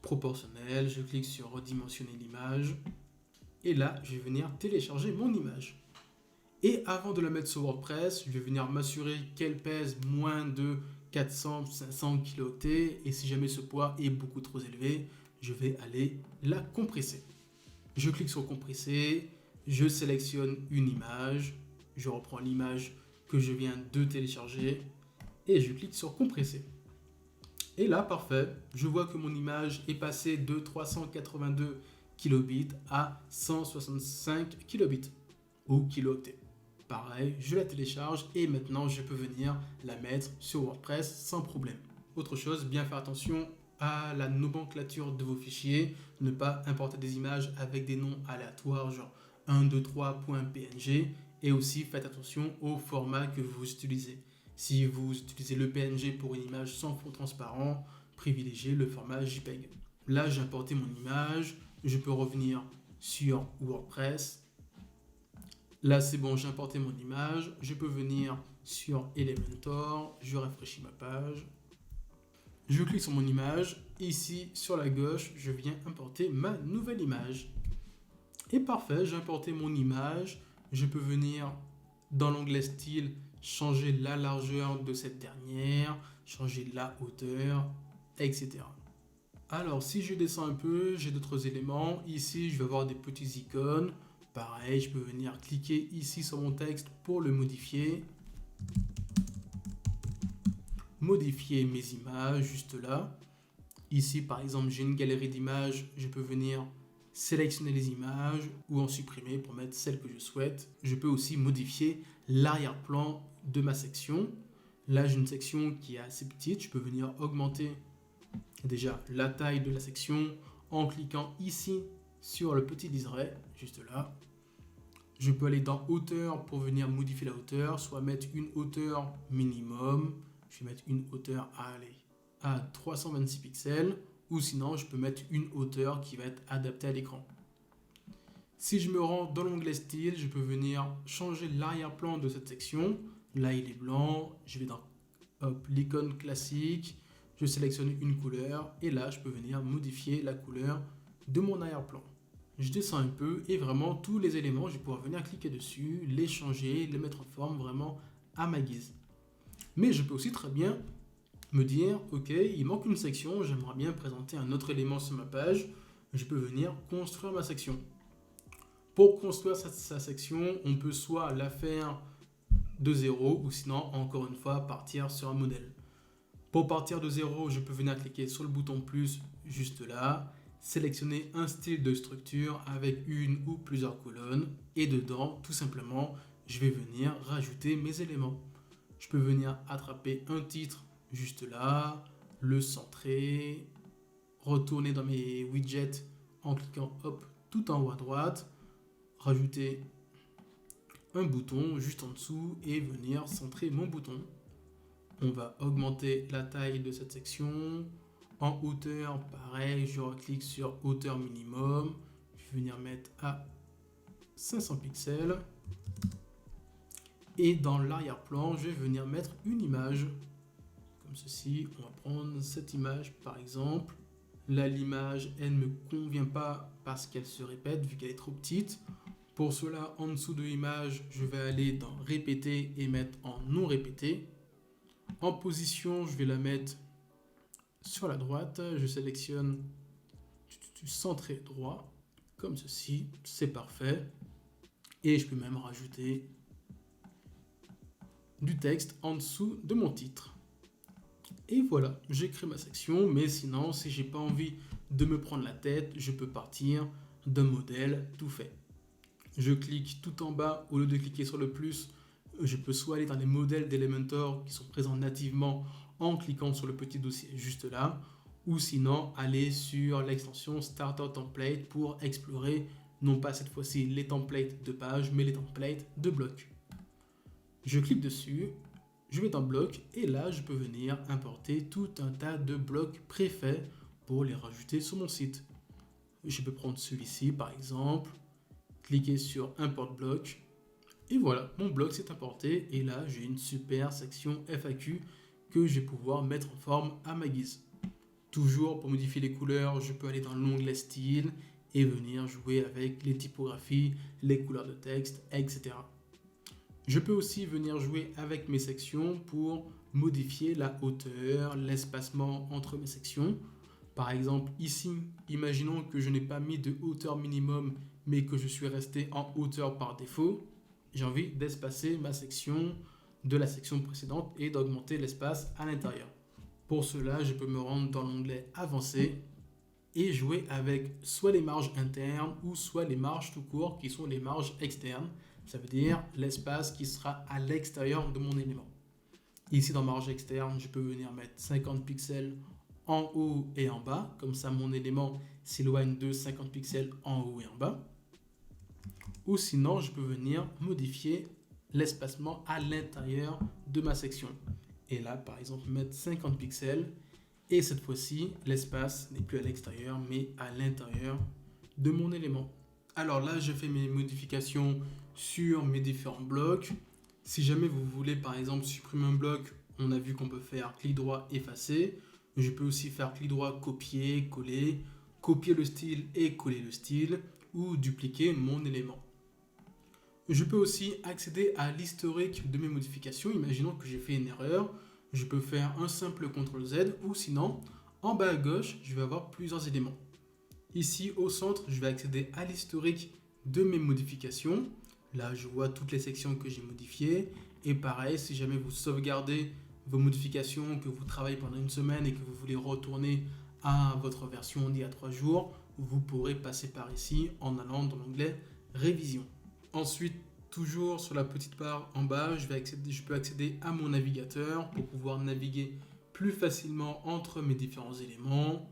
[SPEAKER 1] proportionnelle. Je clique sur redimensionner l'image. Et là, je vais venir télécharger mon image. Et avant de la mettre sur WordPress, je vais venir m'assurer qu'elle pèse moins de 400-500 kilooctets. Et si jamais ce poids est beaucoup trop élevé, je vais aller la compresser. Je clique sur compresser, je sélectionne une image, je reprends l'image que je viens de télécharger et je clique sur compresser. Et là, parfait, je vois que mon image est passée de 382 kilobits à 165 kilobits ou kilooctets. Pareil, je la télécharge et maintenant je peux venir la mettre sur WordPress sans problème. Autre chose, bien faire attention à la nomenclature de vos fichiers, ne pas importer des images avec des noms aléatoires genre 123.png et aussi faites attention au format que vous utilisez. Si vous utilisez le PNG pour une image sans fond transparent, privilégiez le format JPEG. Là, j'ai importé mon image, je peux revenir sur WordPress. Là, c'est bon, j'ai importé mon image. Je peux venir sur Elementor. Je rafraîchis ma page. Je clique sur mon image. Ici, sur la gauche, je viens importer ma nouvelle image. Et parfait, j'ai importé mon image. Je peux venir dans l'onglet style, changer la largeur de cette dernière, changer la hauteur, etc. Alors, si je descends un peu, j'ai d'autres éléments. Ici, je vais avoir des petits icônes. Pareil, je peux venir cliquer ici sur mon texte pour le modifier. Modifier mes images juste là. Ici, par exemple, j'ai une galerie d'images. Je peux venir sélectionner les images ou en supprimer pour mettre celles que je souhaite. Je peux aussi modifier l'arrière-plan de ma section. Là, j'ai une section qui est assez petite. Je peux venir augmenter déjà la taille de la section en cliquant ici sur le petit liseré, juste là. Je peux aller dans hauteur pour venir modifier la hauteur, soit mettre une hauteur minimum. Je vais mettre une hauteur à 326 pixels, ou sinon je peux mettre une hauteur qui va être adaptée à l'écran. Si je me rends dans l'onglet style, je peux venir changer l'arrière-plan de cette section. Là, il est blanc. Je vais dans l'icône classique. Je sélectionne une couleur et là, je peux venir modifier la couleur de mon arrière-plan. Je descends un peu et vraiment tous les éléments, je vais pouvoir venir cliquer dessus, les changer, les mettre en forme vraiment à ma guise. Mais je peux aussi très bien me dire, ok, il manque une section, j'aimerais bien présenter un autre élément sur ma page. Je peux venir construire ma section. Pour construire sa section, on peut soit la faire de zéro ou sinon, encore une fois, partir sur un modèle. Pour partir de zéro, je peux venir cliquer sur le bouton plus juste là, sélectionner un style de structure avec une ou plusieurs colonnes et dedans, tout simplement, je vais venir rajouter mes éléments. Je peux venir attraper un titre juste là, le centrer, retourner dans mes widgets en cliquant hop, tout en haut à droite, rajouter un bouton juste en dessous et venir centrer mon bouton. On va augmenter la taille de cette section. En hauteur, pareil, je reclique sur hauteur minimum. Je vais venir mettre à 500 pixels. Et dans l'arrière-plan, je vais venir mettre une image. Comme ceci, on va prendre cette image par exemple. Là, l'image, elle ne me convient pas parce qu'elle se répète vu qu'elle est trop petite. Pour cela, en dessous de l'image, je vais aller dans répéter et mettre en non répété. En position, je vais la mettre sur la droite. Je sélectionne centré droit, comme ceci. C'est parfait. Et je peux même rajouter du texte en dessous de mon titre. Et voilà, j'ai créé ma section. Mais sinon, si j'ai pas envie de me prendre la tête, je peux partir d'un modèle tout fait. Je clique tout en bas, au lieu de cliquer sur le plus, je peux soit aller dans les modèles d'Elementor qui sont présents nativement en cliquant sur le petit dossier juste là, ou sinon aller sur l'extension Starter Template pour explorer non pas cette fois-ci les templates de page, mais les templates de blocs. Je clique dessus, je vais dans bloc et là je peux venir importer tout un tas de blocs préfaits pour les rajouter sur mon site. Je peux prendre celui-ci par exemple, cliquer sur import bloc. Et voilà, mon bloc s'est importé et là j'ai une super section FAQ que je vais pouvoir mettre en forme à ma guise. Toujours pour modifier les couleurs, je peux aller dans l'onglet style et venir jouer avec les typographies, les couleurs de texte, etc. Je peux aussi venir jouer avec mes sections pour modifier la hauteur, l'espacement entre mes sections. Par exemple, ici, imaginons que je n'ai pas mis de hauteur minimum, mais que je suis resté en hauteur par défaut. J'ai envie d'espacer ma section de la section précédente et d'augmenter l'espace à l'intérieur. Pour cela, je peux me rendre dans l'onglet Avancé et jouer avec soit les marges internes ou soit les marges tout court qui sont les marges externes. Ça veut dire l'espace qui sera à l'extérieur de mon élément. Ici, dans marge externe, je peux venir mettre 50 pixels en haut et en bas. Comme ça, mon élément s'éloigne de 50 pixels en haut et en bas. Ou sinon, je peux venir modifier l'espacement à l'intérieur de ma section. Et là, par exemple, mettre 50 pixels. Et cette fois-ci, l'espace n'est plus à l'extérieur, mais à l'intérieur de mon élément. Alors là, je fais mes modifications sur mes différents blocs. Si jamais vous voulez, par exemple, supprimer un bloc, on a vu qu'on peut faire clic droit, effacer. Je peux aussi faire clic droit, copier, coller, copier le style et coller le style, ou dupliquer mon élément. Je peux aussi accéder à l'historique de mes modifications. Imaginons que j'ai fait une erreur. Je peux faire un simple CTRL-Z ou sinon, en bas à gauche, je vais avoir plusieurs éléments. Ici, au centre, je vais accéder à l'historique de mes modifications. Là, je vois toutes les sections que j'ai modifiées. Et pareil, si jamais vous sauvegardez vos modifications, que vous travaillez pendant une semaine et que vous voulez retourner à votre version d'il y a 3 jours, vous pourrez passer par ici en allant dans l'onglet Révision. Ensuite, toujours sur la petite barre en bas, je peux accéder à mon navigateur pour pouvoir naviguer plus facilement entre mes différents éléments.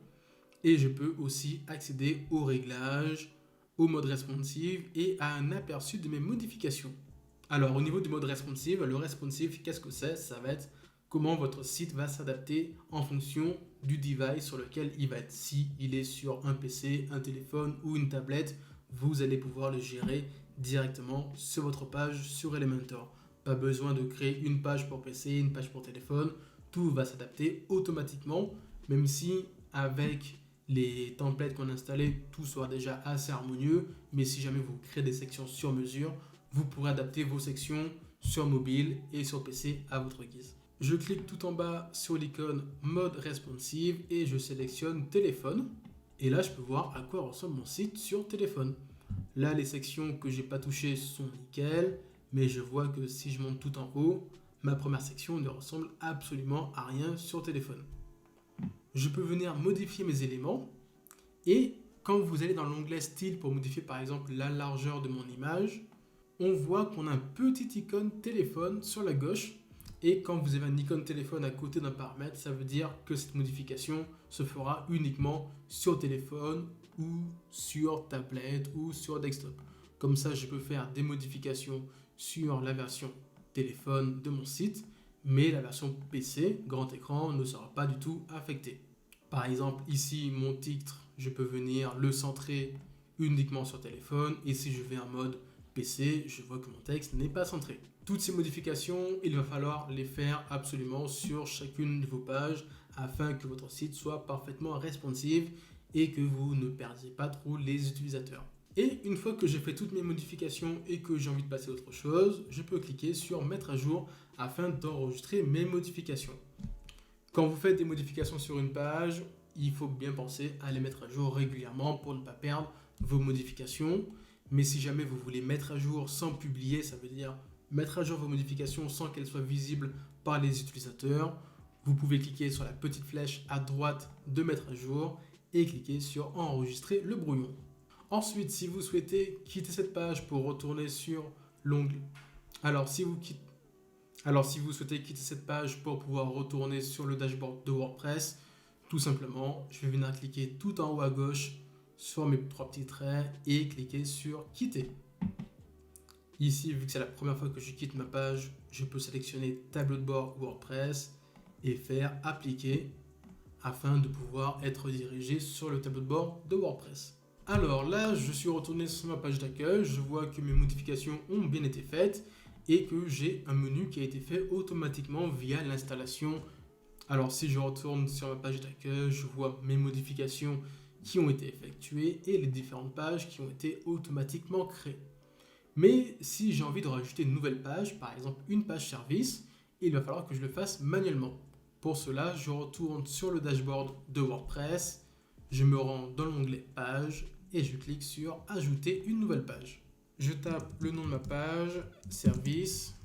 [SPEAKER 1] Et je peux aussi accéder aux réglages, au mode responsive et à un aperçu de mes modifications. Alors au niveau du mode responsive, le responsive, qu'est-ce que c'est? Ça va être comment votre site va s'adapter en fonction du device sur lequel il va être. Si il est sur un PC, un téléphone ou une tablette, vous allez pouvoir le gérer directement sur votre page sur Elementor. Pas besoin de créer une page pour PC, une page pour téléphone. Tout va s'adapter automatiquement, même si avec les templates qu'on a installés, tout sera déjà assez harmonieux. Mais si jamais vous créez des sections sur mesure, vous pourrez adapter vos sections sur mobile et sur PC à votre guise. Je clique tout en bas sur l'icône mode responsive et je sélectionne téléphone. Et là, je peux voir à quoi ressemble mon site sur téléphone. Là, les sections que j'ai pas touchées sont nickel, mais je vois que si je monte tout en haut, ma première section ne ressemble absolument à rien sur téléphone. Je peux venir modifier mes éléments et quand vous allez dans l'onglet style pour modifier par exemple la largeur de mon image, on voit qu'on a un petit icône téléphone sur la gauche et quand vous avez un icône téléphone à côté d'un paramètre, ça veut dire que cette modification se fera uniquement sur téléphone ou sur tablette ou sur desktop. Comme ça, je peux faire des modifications sur la version téléphone de mon site, mais la version PC, grand écran, ne sera pas du tout affectée. Par exemple, ici, mon titre, je peux venir le centrer uniquement sur téléphone et si je vais en mode PC, je vois que mon texte n'est pas centré. Toutes ces modifications, il va falloir les faire absolument sur chacune de vos pages afin que votre site soit parfaitement responsive et que vous ne perdiez pas trop les utilisateurs. Et une fois que j'ai fait toutes mes modifications et que j'ai envie de passer à autre chose, je peux cliquer sur mettre à jour afin d'enregistrer mes modifications. Quand vous faites des modifications sur une page, il faut bien penser à les mettre à jour régulièrement pour ne pas perdre vos modifications. Mais si jamais vous voulez mettre à jour sans publier, ça veut dire mettre à jour vos modifications sans qu'elles soient visibles par les utilisateurs, vous pouvez cliquer sur la petite flèche à droite de mettre à jour et cliquer sur enregistrer le brouillon. Ensuite, si vous souhaitez quitter cette page pour retourner sur l'onglet, alors si vous souhaitez quitter cette page pour pouvoir retourner sur le dashboard de WordPress, tout simplement, je vais venir cliquer tout en haut à gauche sur mes 3 petits traits et cliquer sur quitter. Ici, vu que c'est la première fois que je quitte ma page, je peux sélectionner tableau de bord WordPress et faire appliquer afin de pouvoir être dirigé sur le tableau de bord de WordPress. Alors là, je suis retourné sur ma page d'accueil, je vois que mes modifications ont bien été faites et que j'ai un menu qui a été fait automatiquement via l'installation Alors si je retourne sur ma page d'accueil, je vois mes modifications qui ont été effectuées et les différentes pages qui ont été automatiquement créées. Mais si j'ai envie de rajouter une nouvelle page, par exemple une page service, il va falloir que je le fasse manuellement. Pour cela, je retourne sur le dashboard de WordPress, je me rends dans l'onglet page et je clique sur ajouter une nouvelle page. Je tape le nom de ma page, service,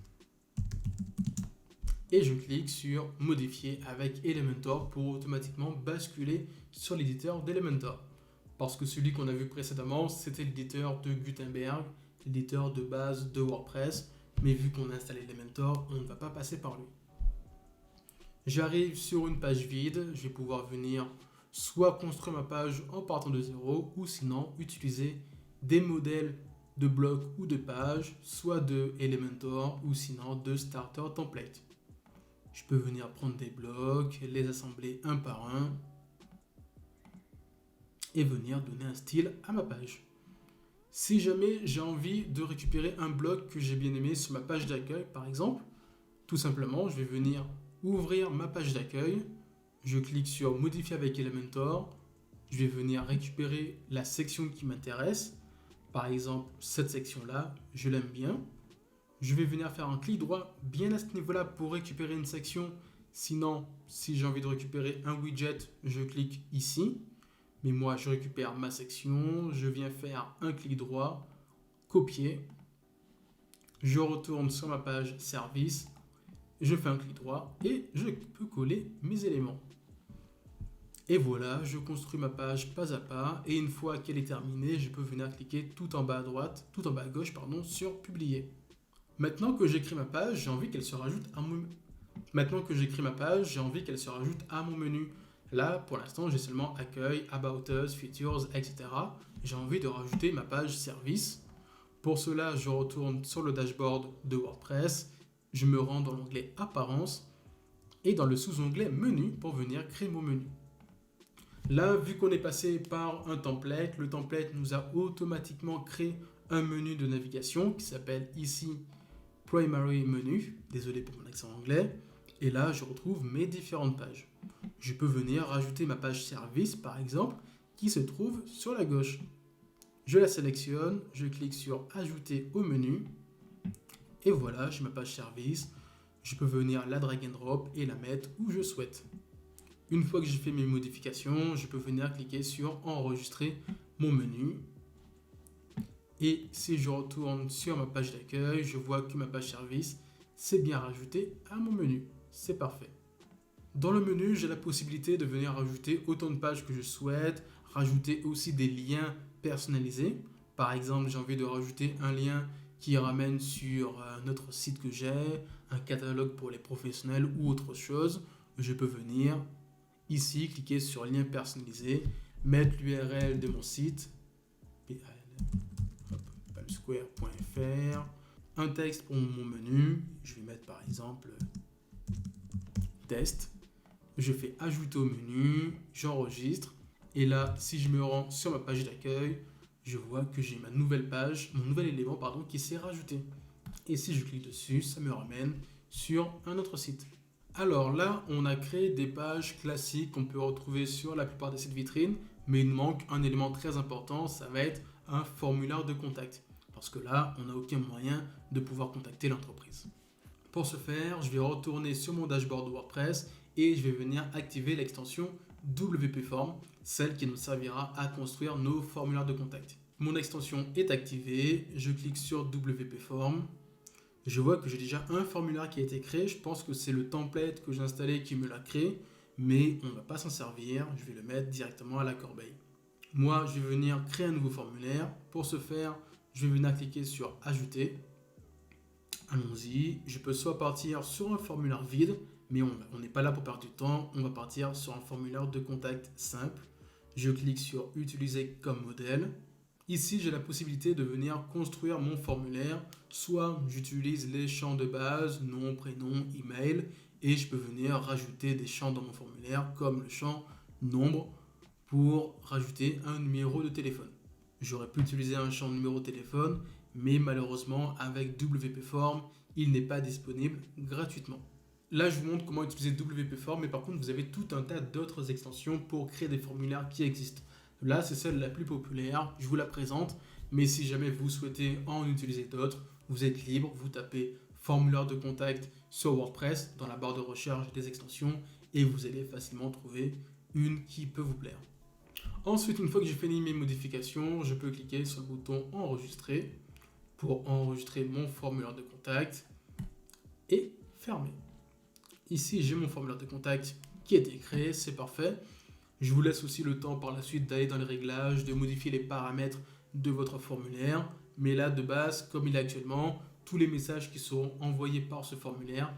[SPEAKER 1] et je clique sur modifier avec Elementor pour automatiquement basculer sur l'éditeur d'Elementor. Parce que celui qu'on a vu précédemment, c'était l'éditeur de Gutenberg, l'éditeur de base de WordPress, mais vu qu'on a installé Elementor, on ne va pas passer par lui. J'arrive sur une page vide, je vais pouvoir venir soit construire ma page en partant de zéro, ou sinon utiliser des modèles de blocs ou de pages, soit de Elementor, ou sinon de Starter Template. Je peux venir prendre des blocs, les assembler un par un, et venir donner un style à ma page. Si jamais j'ai envie de récupérer un bloc que j'ai bien aimé sur ma page d'accueil, par exemple, tout simplement, je vais venir ouvrir ma page d'accueil, je clique sur modifier avec Elementor, je vais venir récupérer la section qui m'intéresse, par exemple cette section-là, je l'aime bien. Je vais venir faire un clic droit bien à ce niveau-là pour récupérer une section. Sinon, si j'ai envie de récupérer un widget, je clique ici. Mais moi, je récupère ma section, je viens faire un clic droit, copier. Je retourne sur ma page service, je fais un clic droit et je peux coller mes éléments. Et voilà, je construis ma page pas à pas et une fois qu'elle est terminée, je peux venir cliquer tout en bas à droite, tout en bas à gauche, sur publier. Maintenant que j'écris ma page, j'ai envie qu'elle se rajoute à mon menu. Là, pour l'instant, j'ai seulement accueil, about us, features, etc. J'ai envie de rajouter ma page service. Pour cela, je retourne sur le dashboard de WordPress. Je me rends dans l'onglet apparence et dans le sous-onglet menu pour venir créer mon menu. Là, vu qu'on est passé par un template, le template nous a automatiquement créé un menu de navigation qui s'appelle ici Primary Menu, désolé pour mon accent anglais, et là je retrouve mes différentes pages. Je peux venir rajouter ma page service par exemple, qui se trouve sur la gauche. Je la sélectionne, je clique sur ajouter au menu, et voilà, j'ai ma page service. Je peux venir la drag and drop et la mettre où je souhaite. Une fois que j'ai fait mes modifications, je peux venir cliquer sur enregistrer mon menu. Et si je retourne sur ma page d'accueil, je vois que ma page service s'est bien rajoutée à mon menu. C'est parfait. Dans le menu, j'ai la possibilité de venir rajouter autant de pages que je souhaite, rajouter aussi des liens personnalisés. Par exemple, j'ai envie de rajouter un lien qui ramène sur un autre site que j'ai, un catalogue pour les professionnels ou autre chose. Je peux venir ici, cliquer sur lien personnalisé, mettre l'URL de mon site, palmsquare.fr, un texte pour mon menu, je vais mettre par exemple test, je fais ajouter au menu, j'enregistre, et là, si je me rends sur ma page d'accueil, je vois que j'ai ma nouvelle page, mon nouvel élément qui s'est rajouté. Et si je clique dessus, ça me ramène sur un autre site. Alors là, on a créé des pages classiques qu'on peut retrouver sur la plupart des sites vitrines, mais il manque un élément très important, ça va être un formulaire de contact. Parce que là, on n'a aucun moyen de pouvoir contacter l'entreprise. Pour ce faire, je vais retourner sur mon dashboard WordPress et je vais venir activer l'extension WP Form, celle qui nous servira à construire nos formulaires de contact. Mon extension est activée, je clique sur WP Form. Je vois que j'ai déjà un formulaire qui a été créé. Je pense que c'est le template que j'ai installé qui me l'a créé, mais on ne va pas s'en servir. Je vais le mettre directement à la corbeille. Moi, je vais venir créer un nouveau formulaire. Pour ce faire, je vais venir cliquer sur ajouter. Allons-y. Je peux soit partir sur un formulaire vide, mais on n'est pas là pour perdre du temps. On va partir sur un formulaire de contact simple. Je clique sur utiliser comme modèle. Ici, j'ai la possibilité de venir construire mon formulaire. Soit j'utilise les champs de base, nom, prénom, email, et je peux venir rajouter des champs dans mon formulaire, comme le champ nombre, pour rajouter un numéro de téléphone. J'aurais pu utiliser un champ numéro de téléphone, mais malheureusement, avec WP Form, il n'est pas disponible gratuitement. Là, je vous montre comment utiliser WP Form, mais par contre, vous avez tout un tas d'autres extensions pour créer des formulaires qui existent. Là, c'est celle la plus populaire, je vous la présente, mais si jamais vous souhaitez en utiliser d'autres, vous êtes libre, vous tapez formulaire de contact sur WordPress dans la barre de recherche des extensions et vous allez facilement trouver une qui peut vous plaire. Ensuite, une fois que j'ai fini mes modifications, je peux cliquer sur le bouton enregistrer pour enregistrer mon formulaire de contact et fermer. Ici, j'ai mon formulaire de contact qui a été créé, c'est parfait. Je vous laisse aussi le temps par la suite d'aller dans les réglages, de modifier les paramètres de votre formulaire. Mais là, de base, comme il est actuellement, tous les messages qui seront envoyés par ce formulaire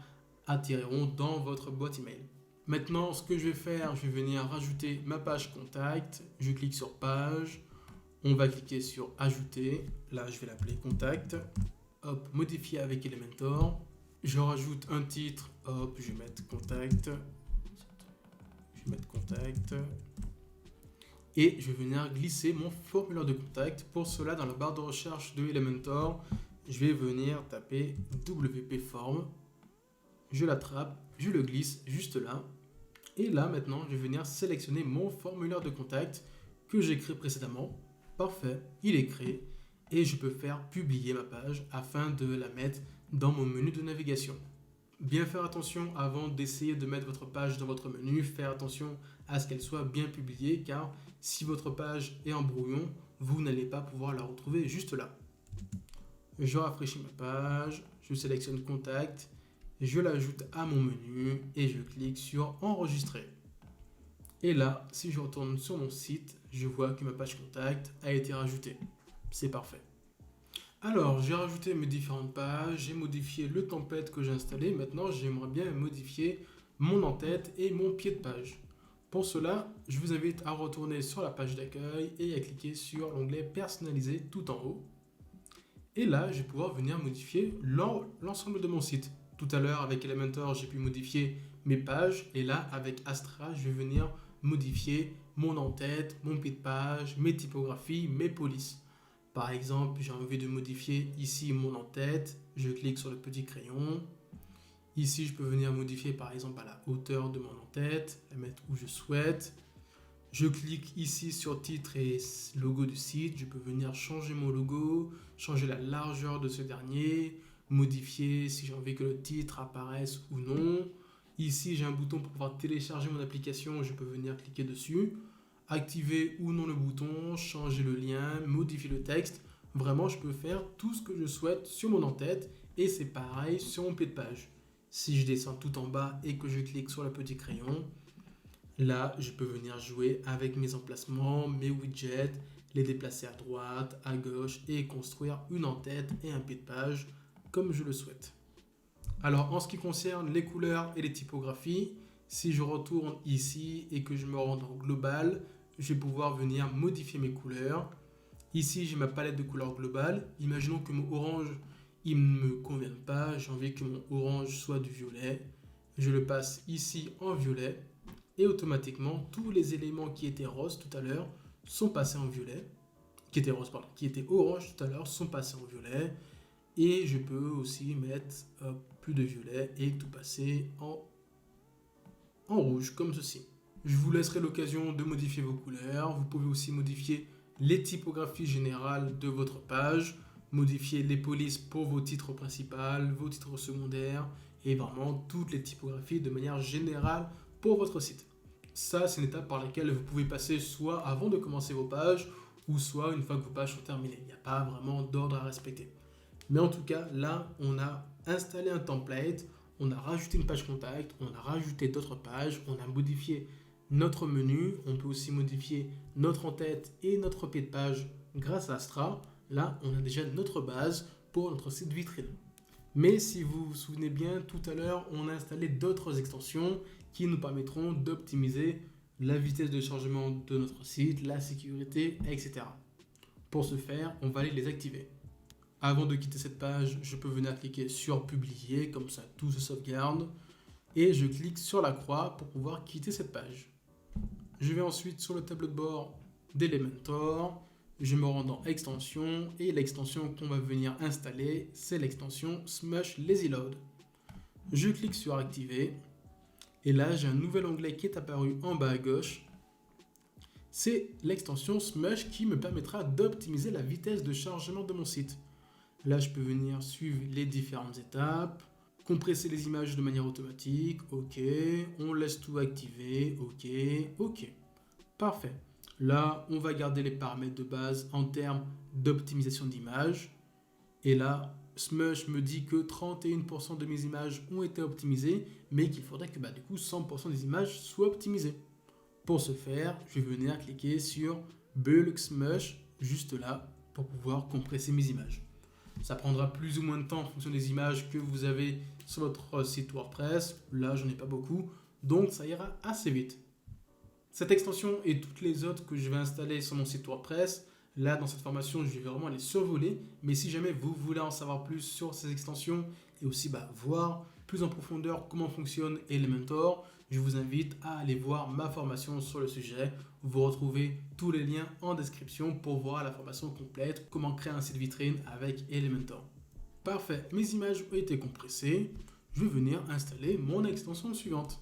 [SPEAKER 1] atterriront dans votre boîte email. Maintenant, ce que je vais faire, je vais venir rajouter ma page contact. Je clique sur page. On va cliquer sur ajouter. Là, je vais l'appeler contact. Hop, modifier avec Elementor. Je rajoute un titre. Hop, je vais mettre contact. Et je vais venir glisser mon formulaire de contact. Pour cela, dans la barre de recherche de Elementor, je vais venir taper WP Form. Je l'attrape, je le glisse juste là. Et là, maintenant, je vais venir sélectionner mon formulaire de contact que j'ai créé précédemment. Parfait, il est créé. Et je peux faire publier ma page afin de la mettre dans mon menu de navigation. Bien faire attention avant d'essayer de mettre votre page dans votre menu, faire attention à ce qu'elle soit bien publiée car si votre page est en brouillon, vous n'allez pas pouvoir la retrouver juste là. Je rafraîchis ma page, je sélectionne contact, je l'ajoute à mon menu et je clique sur enregistrer. Et là, si je retourne sur mon site, je vois que ma page contact a été rajoutée. C'est parfait. Alors, j'ai rajouté mes différentes pages, j'ai modifié le template que j'ai installé. Maintenant, j'aimerais bien modifier mon en-tête et mon pied de page. Pour cela, je vous invite à retourner sur la page d'accueil et à cliquer sur l'onglet personnaliser tout en haut. Et là, je vais pouvoir venir modifier l'ensemble de mon site. Tout à l'heure, avec Elementor, j'ai pu modifier mes pages. Et là, avec Astra, je vais venir modifier mon en-tête, mon pied de page, mes typographies, mes polices. Par exemple, j'ai envie de modifier ici mon en-tête. Je clique sur le petit crayon. Ici, je peux venir modifier par exemple à la hauteur de mon en-tête, la mettre où je souhaite. Je clique ici sur titre et logo du site. Je peux venir changer mon logo, changer la largeur de ce dernier, modifier si j'ai envie que le titre apparaisse ou non. Ici, j'ai un bouton pour pouvoir télécharger mon application. Je peux venir cliquer dessus. Activer ou non le bouton, changer le lien, modifier le texte. Vraiment, je peux faire tout ce que je souhaite sur mon en-tête et c'est pareil sur mon pied de page. Si je descends tout en bas et que je clique sur le petit crayon, là, je peux venir jouer avec mes emplacements, mes widgets, les déplacer à droite, à gauche et construire une en-tête et un pied de page comme je le souhaite. Alors, en ce qui concerne les couleurs et les typographies, si je retourne ici et que je me rends dans global, je vais pouvoir venir modifier mes couleurs. Ici, j'ai ma palette de couleurs globale. Imaginons que mon orange, il ne me convienne pas. J'ai envie que mon orange soit du violet. Je le passe ici en violet. Et automatiquement, tous les éléments qui étaient roses tout à l'heure sont passés en violet. Qui étaient orange tout à l'heure sont passés en violet. Et je peux aussi mettre plus de violet et tout passer en rouge comme ceci. Je vous laisserai l'occasion de modifier vos couleurs. Vous pouvez aussi modifier les typographies générales de votre page, modifier les polices pour vos titres principaux, vos titres secondaires et vraiment toutes les typographies de manière générale pour votre site. Ça, c'est une étape par laquelle vous pouvez passer soit avant de commencer vos pages ou soit une fois que vos pages sont terminées. Il n'y a pas vraiment d'ordre à respecter. Mais en tout cas, là, on a installé un template, on a rajouté une page contact, on a rajouté d'autres pages, on a modifié notre menu, on peut aussi modifier notre en-tête et notre pied de page grâce à Astra. Là, on a déjà notre base pour notre site vitrine. Mais si vous vous souvenez bien, tout à l'heure, on a installé d'autres extensions qui nous permettront d'optimiser la vitesse de chargement de notre site, la sécurité, etc. Pour ce faire, on va aller les activer. Avant de quitter cette page, je peux venir cliquer sur publier, comme ça tout se sauvegarde. Et je clique sur la croix pour pouvoir quitter cette page. Je vais ensuite sur le tableau de bord d'Elementor. Je me rends dans extension et l'extension qu'on va venir installer, c'est l'extension Smush Lazy Load. Je clique sur activer. Et là, j'ai un nouvel onglet qui est apparu en bas à gauche. C'est l'extension Smush qui me permettra d'optimiser la vitesse de chargement de mon site. Là, je peux venir suivre les différentes étapes, compresser les images de manière automatique, ok, on laisse tout activer, ok, parfait. Là, on va garder les paramètres de base en termes d'optimisation d'image. Et là, Smush me dit que 31% de mes images ont été optimisées, mais qu'il faudrait que du coup 100% des images soient optimisées. Pour ce faire, je vais venir cliquer sur Bulk Smush juste là pour pouvoir compresser mes images. Ça prendra plus ou moins de temps en fonction des images que vous avez sur votre site WordPress. Là, j'en ai pas beaucoup, donc ça ira assez vite. Cette extension et toutes les autres que je vais installer sur mon site WordPress, là, dans cette formation, je vais vraiment les survoler. Mais si jamais vous voulez en savoir plus sur ces extensions et aussi voir plus en profondeur comment fonctionne Elementor, je vous invite à aller voir ma formation sur le sujet. Vous retrouvez tous les liens en description pour voir la formation complète, comment créer un site vitrine avec Elementor. Parfait, mes images ont été compressées. Je vais venir installer mon extension suivante.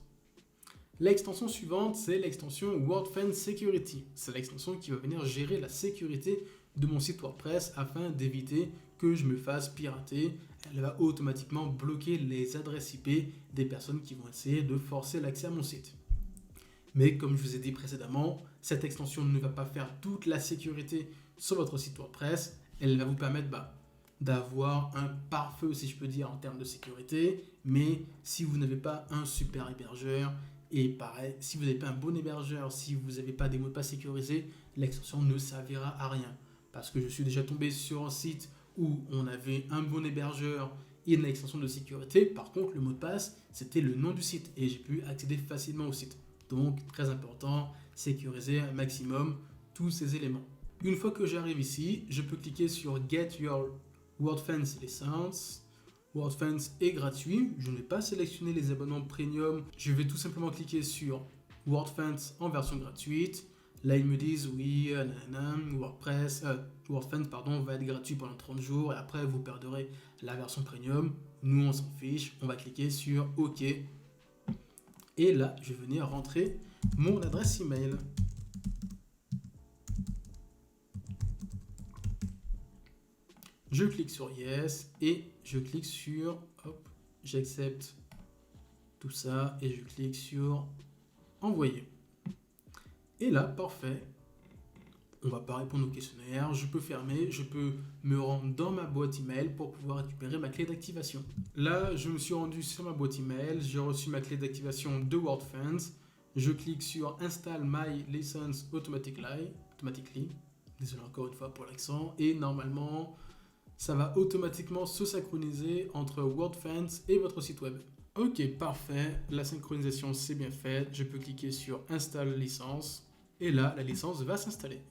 [SPEAKER 1] L'extension suivante, c'est l'extension WordFence Security. C'est l'extension qui va venir gérer la sécurité de mon site WordPress afin d'éviter que je me fasse pirater. Elle va automatiquement bloquer les adresses IP des personnes qui vont essayer de forcer l'accès à mon site. Mais comme je vous ai dit précédemment, cette extension ne va pas faire toute la sécurité sur votre site WordPress. Elle va vous permettre d'avoir un pare-feu, si je peux dire, en termes de sécurité. Mais si vous n'avez pas un super hébergeur, et pareil, si vous n'avez pas un bon hébergeur, si vous n'avez pas des mots de passe sécurisés, l'extension ne servira à rien. Parce que je suis déjà tombé sur un site où on avait un bon hébergeur et une extension de sécurité. Par contre, le mot de passe, c'était le nom du site et j'ai pu accéder facilement au site. Donc, très important, sécuriser un maximum tous ces éléments. Une fois que j'arrive ici, je peux cliquer sur Get Your WordFence License. WordFence est gratuit. Je ne vais pas sélectionner les abonnements premium. Je vais tout simplement cliquer sur WordFence en version gratuite. Là, ils me disent oui, WordFence va être gratuit pendant 30 jours et après vous perdrez la version premium. Nous, on s'en fiche. On va cliquer sur OK. Et là, je vais venir rentrer mon adresse email. Je clique sur Yes et je clique sur, j'accepte tout ça et je clique sur Envoyer. Et là, parfait. On va pas répondre au questionnaire. Je peux fermer, je peux me rendre dans ma boîte email pour pouvoir récupérer ma clé d'activation. Là, je me suis rendu sur ma boîte email. J'ai reçu ma clé d'activation de WordFence. Je clique sur Install My License Automatically. Désolé encore une fois pour l'accent. Et normalement, ça va automatiquement se synchroniser entre WordFence et votre site web. Ok, parfait. La synchronisation, c'est bien fait. Je peux cliquer sur Install licence. Et là, la licence va s'installer.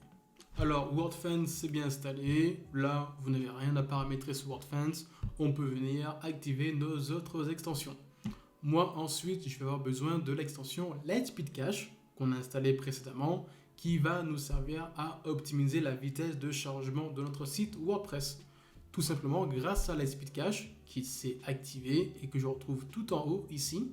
[SPEAKER 1] Alors, WordFence, c'est bien installé. Là, vous n'avez rien à paramétrer sur WordFence. On peut venir activer nos autres extensions. Moi, ensuite, je vais avoir besoin de l'extension Lightspeed Cache qu'on a installée précédemment, qui va nous servir à optimiser la vitesse de chargement de notre site WordPress. Tout simplement grâce à Lightspeed Cache qui s'est activé et que je retrouve tout en haut ici.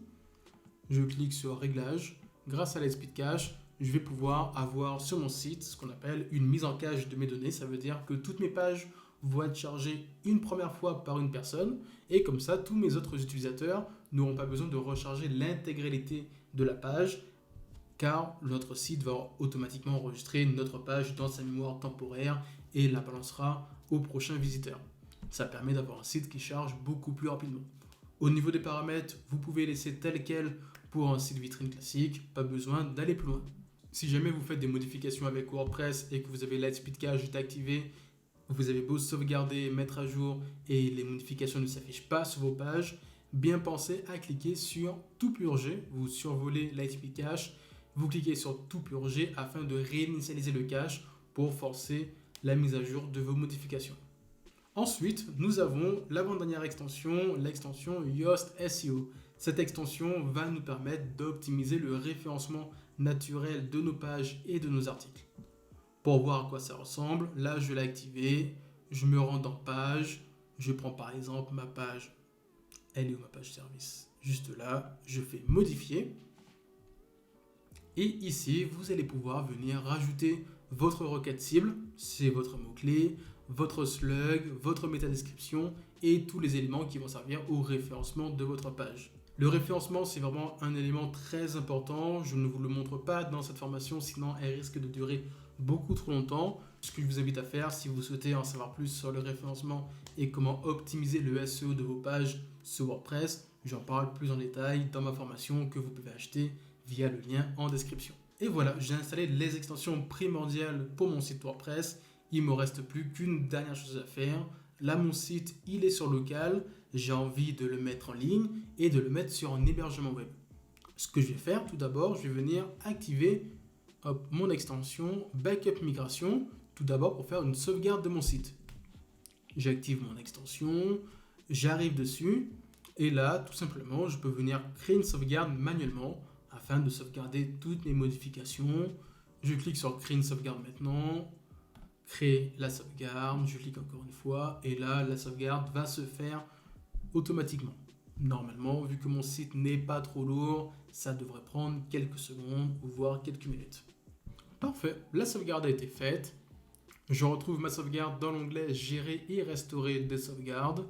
[SPEAKER 1] Je clique sur Réglages. Grâce à Lightspeed Cache, je vais pouvoir avoir sur mon site ce qu'on appelle une mise en cache de mes données. Ça veut dire que toutes mes pages vont être chargées une première fois par une personne et comme ça, tous mes autres utilisateurs n'auront pas besoin de recharger l'intégralité de la page car notre site va automatiquement enregistrer notre page dans sa mémoire temporaire et la balancera au prochain visiteur. Ça permet d'avoir un site qui charge beaucoup plus rapidement. Au niveau des paramètres, vous pouvez laisser tel quel pour un site vitrine classique, pas besoin d'aller plus loin. Si jamais vous faites des modifications avec WordPress et que vous avez Lightspeed Cache activé, vous avez beau sauvegarder, mettre à jour et les modifications ne s'affichent pas sur vos pages, bien pensez à cliquer sur Tout purger. Vous survolez Lightspeed Cache, vous cliquez sur Tout purger afin de réinitialiser le cache pour forcer la mise à jour de vos modifications. Ensuite, nous avons l'avant-dernière extension, l'extension Yoast SEO. Cette extension va nous permettre d'optimiser le référencement naturel de nos pages et de nos articles. Pour voir à quoi ça ressemble, là je l'ai activé, je me rends dans page, je prends par exemple ma page Elle est où ma page service? Juste là, je fais modifier. Et ici, vous allez pouvoir venir rajouter votre requête cible, c'est votre mot-clé, votre slug, votre métadescription et tous les éléments qui vont servir au référencement de votre page. Le référencement, c'est vraiment un élément très important. Je ne vous le montre pas dans cette formation, sinon elle risque de durer beaucoup trop longtemps. Ce que je vous invite à faire, si vous souhaitez en savoir plus sur le référencement et comment optimiser le SEO de vos pages sur WordPress, j'en parle plus en détail dans ma formation que vous pouvez acheter via le lien en description. Et voilà, j'ai installé les extensions primordiales pour mon site WordPress. Il ne me reste plus qu'une dernière chose à faire. Là, mon site, il est sur local. J'ai envie de le mettre en ligne et de le mettre sur un hébergement web. Ce que je vais faire, tout d'abord, je vais venir activer mon extension Backup Migration, tout d'abord pour faire une sauvegarde de mon site. J'active mon extension, j'arrive dessus et là, tout simplement, je peux venir créer une sauvegarde manuellement afin de sauvegarder toutes mes modifications. Je clique sur Créer une sauvegarde maintenant, créer la sauvegarde, je clique encore une fois et là, la sauvegarde va se faire automatiquement. Normalement, vu que mon site n'est pas trop lourd, ça devrait prendre quelques secondes ou voire quelques minutes. Parfait, la sauvegarde a été faite. Je retrouve ma sauvegarde dans l'onglet Gérer et restaurer des sauvegardes,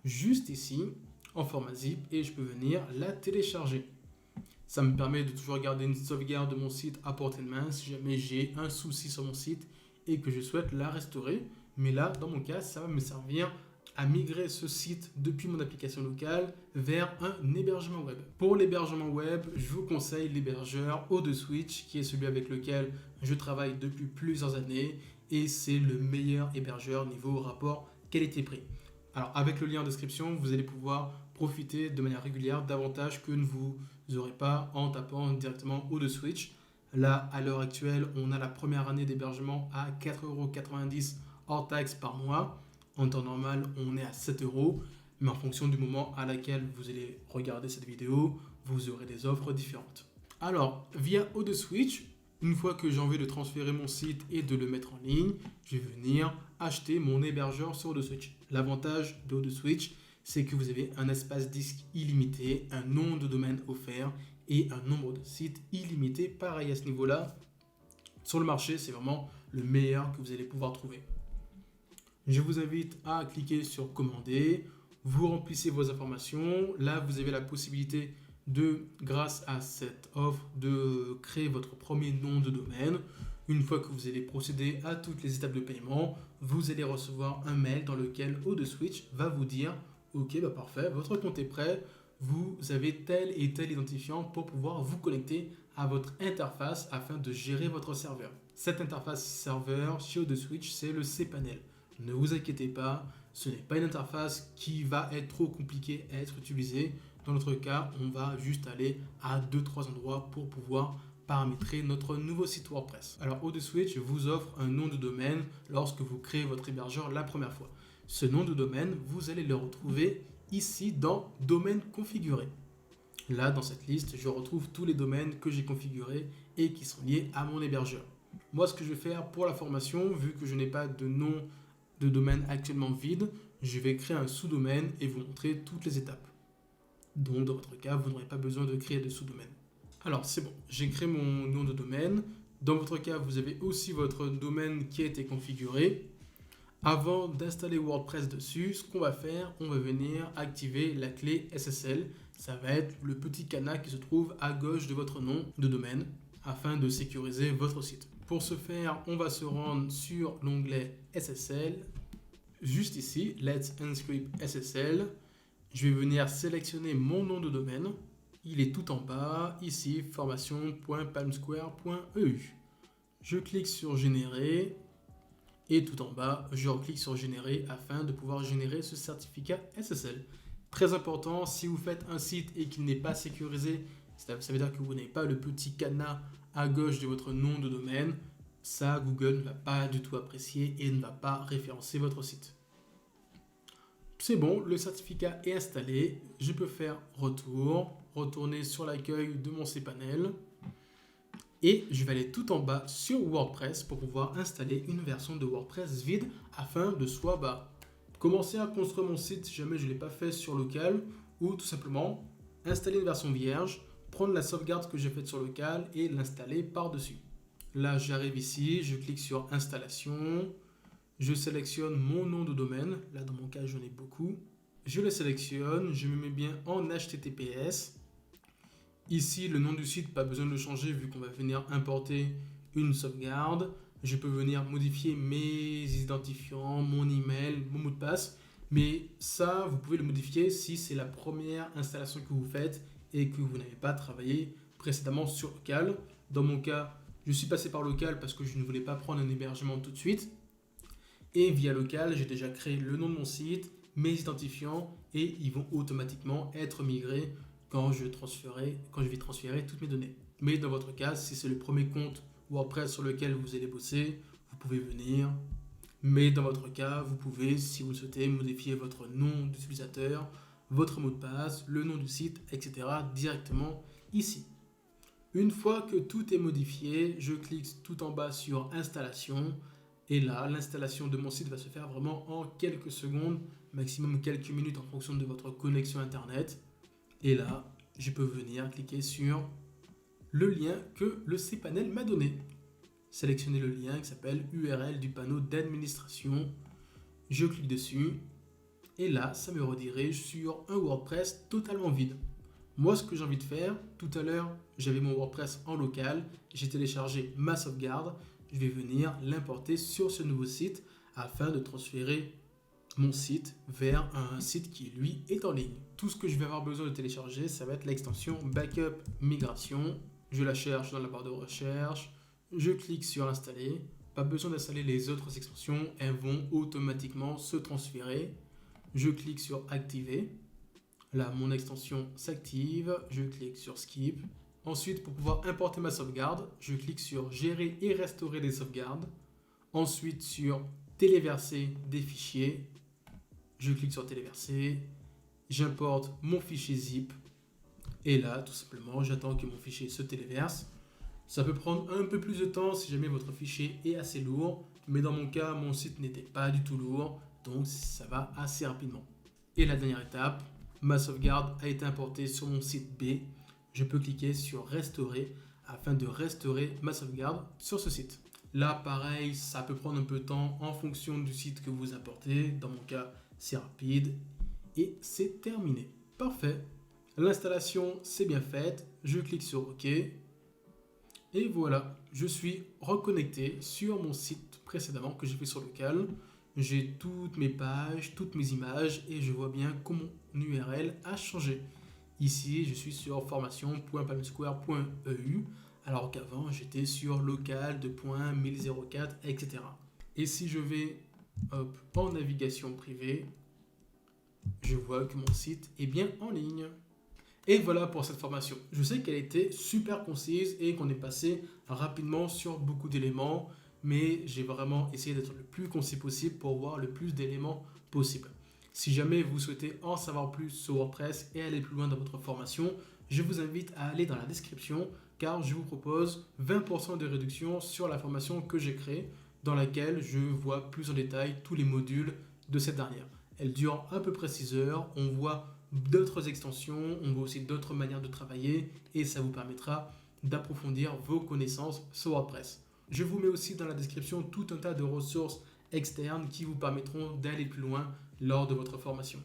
[SPEAKER 1] juste ici, en format zip, et je peux venir la télécharger. Ça me permet de toujours garder une sauvegarde de mon site à portée de main si jamais j'ai un souci sur mon site et que je souhaite la restaurer. Mais là, dans mon cas, ça va me servir à migrer ce site depuis mon application locale vers un hébergement web. Pour l'hébergement web, je vous conseille l'hébergeur O2Switch qui est celui avec lequel je travaille depuis plusieurs années et c'est le meilleur hébergeur niveau rapport qualité-prix. Alors avec le lien en description, vous allez pouvoir profiter de manière régulière d'avantages que vous n'aurez pas en tapant directement O2Switch. Là, à l'heure actuelle, on a la première année d'hébergement à 4,90 € hors taxe par mois. En temps normal, on est à 7 €, mais en fonction du moment à laquelle vous allez regarder cette vidéo, vous aurez des offres différentes. Alors, via O2Switch, une fois que j'ai envie de transférer mon site et de le mettre en ligne, je vais venir acheter mon hébergeur sur O2Switch. L'avantage de O2Switch, c'est que vous avez un espace disque illimité, un nom de domaine offert et un nombre de sites illimité. Pareil à ce niveau-là, sur le marché, c'est vraiment le meilleur que vous allez pouvoir trouver. Je vous invite à cliquer sur commander, vous remplissez vos informations. Là, vous avez la possibilité de, grâce à cette offre, de créer votre premier nom de domaine. Une fois que vous allez procéder à toutes les étapes de paiement, vous allez recevoir un mail dans lequel O2Switch va vous dire « Ok, parfait, votre compte est prêt, vous avez tel et tel identifiant pour pouvoir vous connecter à votre interface afin de gérer votre serveur. » Cette interface serveur chez O2Switch, c'est le cPanel. Ne vous inquiétez pas, ce n'est pas une interface qui va être trop compliquée à être utilisée. Dans notre cas, on va juste aller à 2-3 endroits pour pouvoir paramétrer notre nouveau site WordPress. Alors O2Switch vous offre un nom de domaine lorsque vous créez votre hébergeur la première fois. Ce nom de domaine, vous allez le retrouver ici dans Domaine configuré. Là, dans cette liste, je retrouve tous les domaines que j'ai configurés et qui sont liés à mon hébergeur. Moi, ce que je vais faire pour la formation, vu que je n'ai pas de nom de domaine actuellement vide, je vais créer un sous-domaine et vous montrer toutes les étapes. Donc, dans votre cas, vous n'aurez pas besoin de créer de sous-domaine. Alors, c'est bon, j'ai créé mon nom de domaine. Dans votre cas, vous avez aussi votre domaine qui a été configuré. Avant d'installer WordPress dessus, ce qu'on va faire, on va venir activer la clé SSL. Ça va être le petit cadenas qui se trouve à gauche de votre nom de domaine afin de sécuriser votre site. Pour ce faire, on va se rendre sur l'onglet SSL. Juste ici, Let's Encrypt SSL. Je vais venir sélectionner mon nom de domaine. Il est tout en bas, ici, formation.palmsquare.eu. Je clique sur Générer. Et tout en bas, je reclique sur Générer afin de pouvoir générer ce certificat SSL. Très important, si vous faites un site et qu'il n'est pas sécurisé, ça veut dire que vous n'avez pas le petit cadenas à gauche de votre nom de domaine. Ça, Google ne va pas du tout apprécier et ne va pas référencer votre site. C'est bon, le certificat est installé. Je peux faire retour, retourner sur l'accueil de mon cPanel. Et je vais aller tout en bas sur WordPress pour pouvoir installer une version de WordPress vide afin de soit commencer à construire mon site si jamais je ne l'ai pas fait sur local ou tout simplement installer une version vierge, prendre la sauvegarde que j'ai faite sur local et l'installer par-dessus. Là, j'arrive ici, je clique sur installation, je sélectionne mon nom de domaine, là dans mon cas j'en ai beaucoup, je le sélectionne, je me mets bien en HTTPS. Ici, le nom du site, pas besoin de le changer vu qu'on va venir importer une sauvegarde. Je peux venir modifier mes identifiants, mon email, mon mot de passe. Mais ça, vous pouvez le modifier si c'est la première installation que vous faites et que vous n'avez pas travaillé précédemment sur local. Dans mon cas, je suis passé par local parce que je ne voulais pas prendre un hébergement tout de suite. Et via local, j'ai déjà créé le nom de mon site, mes identifiants et ils vont automatiquement être migrés quand je vais transférer toutes mes données. Mais dans votre cas, si c'est le premier compte WordPress sur lequel vous allez bosser, vous pouvez venir. Mais dans votre cas, vous pouvez, si vous le souhaitez, modifier votre nom d'utilisateur, votre mot de passe, le nom du site, etc. directement ici. Une fois que tout est modifié, je clique tout en bas sur installation. Et là, l'installation de mon site va se faire vraiment en quelques secondes, maximum quelques minutes en fonction de votre connexion Internet. Et là, je peux venir cliquer sur le lien que le cPanel m'a donné. Sélectionner le lien qui s'appelle URL du panneau d'administration. Je clique dessus. Et là, ça me redirige sur un WordPress totalement vide. Moi, ce que j'ai envie de faire, tout à l'heure, j'avais mon WordPress en local. J'ai téléchargé ma sauvegarde. Je vais venir l'importer sur ce nouveau site afin de transférer mon site vers un site qui, lui, est en ligne. Tout ce que je vais avoir besoin de télécharger, ça va être l'extension Backup Migration. Je la cherche dans la barre de recherche. Je clique sur installer. Pas besoin d'installer les autres extensions. Elles vont automatiquement se transférer. Je clique sur activer. Là, mon extension s'active. Je clique sur skip. Ensuite, pour pouvoir importer ma sauvegarde, je clique sur gérer et restaurer des sauvegardes. Ensuite, sur téléverser des fichiers. Je clique sur téléverser, j'importe mon fichier zip et là, tout simplement, j'attends que mon fichier se téléverse. Ça peut prendre un peu plus de temps si jamais votre fichier est assez lourd, mais dans mon cas, mon site n'était pas du tout lourd, donc ça va assez rapidement. Et la dernière étape, ma sauvegarde a été importée sur mon site B. Je peux cliquer sur restaurer afin de restaurer ma sauvegarde sur ce site. Là, pareil, ça peut prendre un peu de temps en fonction du site que vous importez. Dans mon cas, c'est rapide et c'est terminé. Parfait. L'installation, c'est bien faite. Je clique sur OK. Et voilà, je suis reconnecté sur mon site précédemment que j'ai fait sur local. J'ai toutes mes pages, toutes mes images et je vois bien que mon URL a changé. Ici, je suis sur formation.palmsquare.eu alors qu'avant, j'étais sur local de .1004, etc. Et si je vais en navigation privée, je vois que mon site est bien en ligne. Et voilà pour cette formation. Je sais qu'elle était super concise et qu'on est passé rapidement sur beaucoup d'éléments, mais j'ai vraiment essayé d'être le plus concis possible pour voir le plus d'éléments possible. Si jamais vous souhaitez en savoir plus sur WordPress et aller plus loin dans votre formation, je vous invite à aller dans la description car je vous propose 20% de réduction sur la formation que j'ai créée dans laquelle je vois plus en détail tous les modules de cette dernière. Elle dure à peu près 6 heures, on voit d'autres extensions, on voit aussi d'autres manières de travailler et ça vous permettra d'approfondir vos connaissances sur WordPress. Je vous mets aussi dans la description tout un tas de ressources externes qui vous permettront d'aller plus loin lors de votre formation.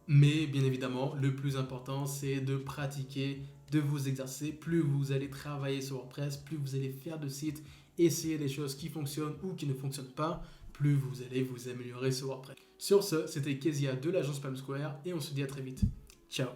[SPEAKER 1] Mais bien évidemment, le plus important, c'est de pratiquer, de vous exercer. Plus vous allez travailler sur WordPress, plus vous allez faire de sites, essayer des choses qui fonctionnent ou qui ne fonctionnent pas, plus vous allez vous améliorer sur WordPress. Sur ce, c'était Kezia de l'agence Palmsquare et on se dit à très vite. Ciao!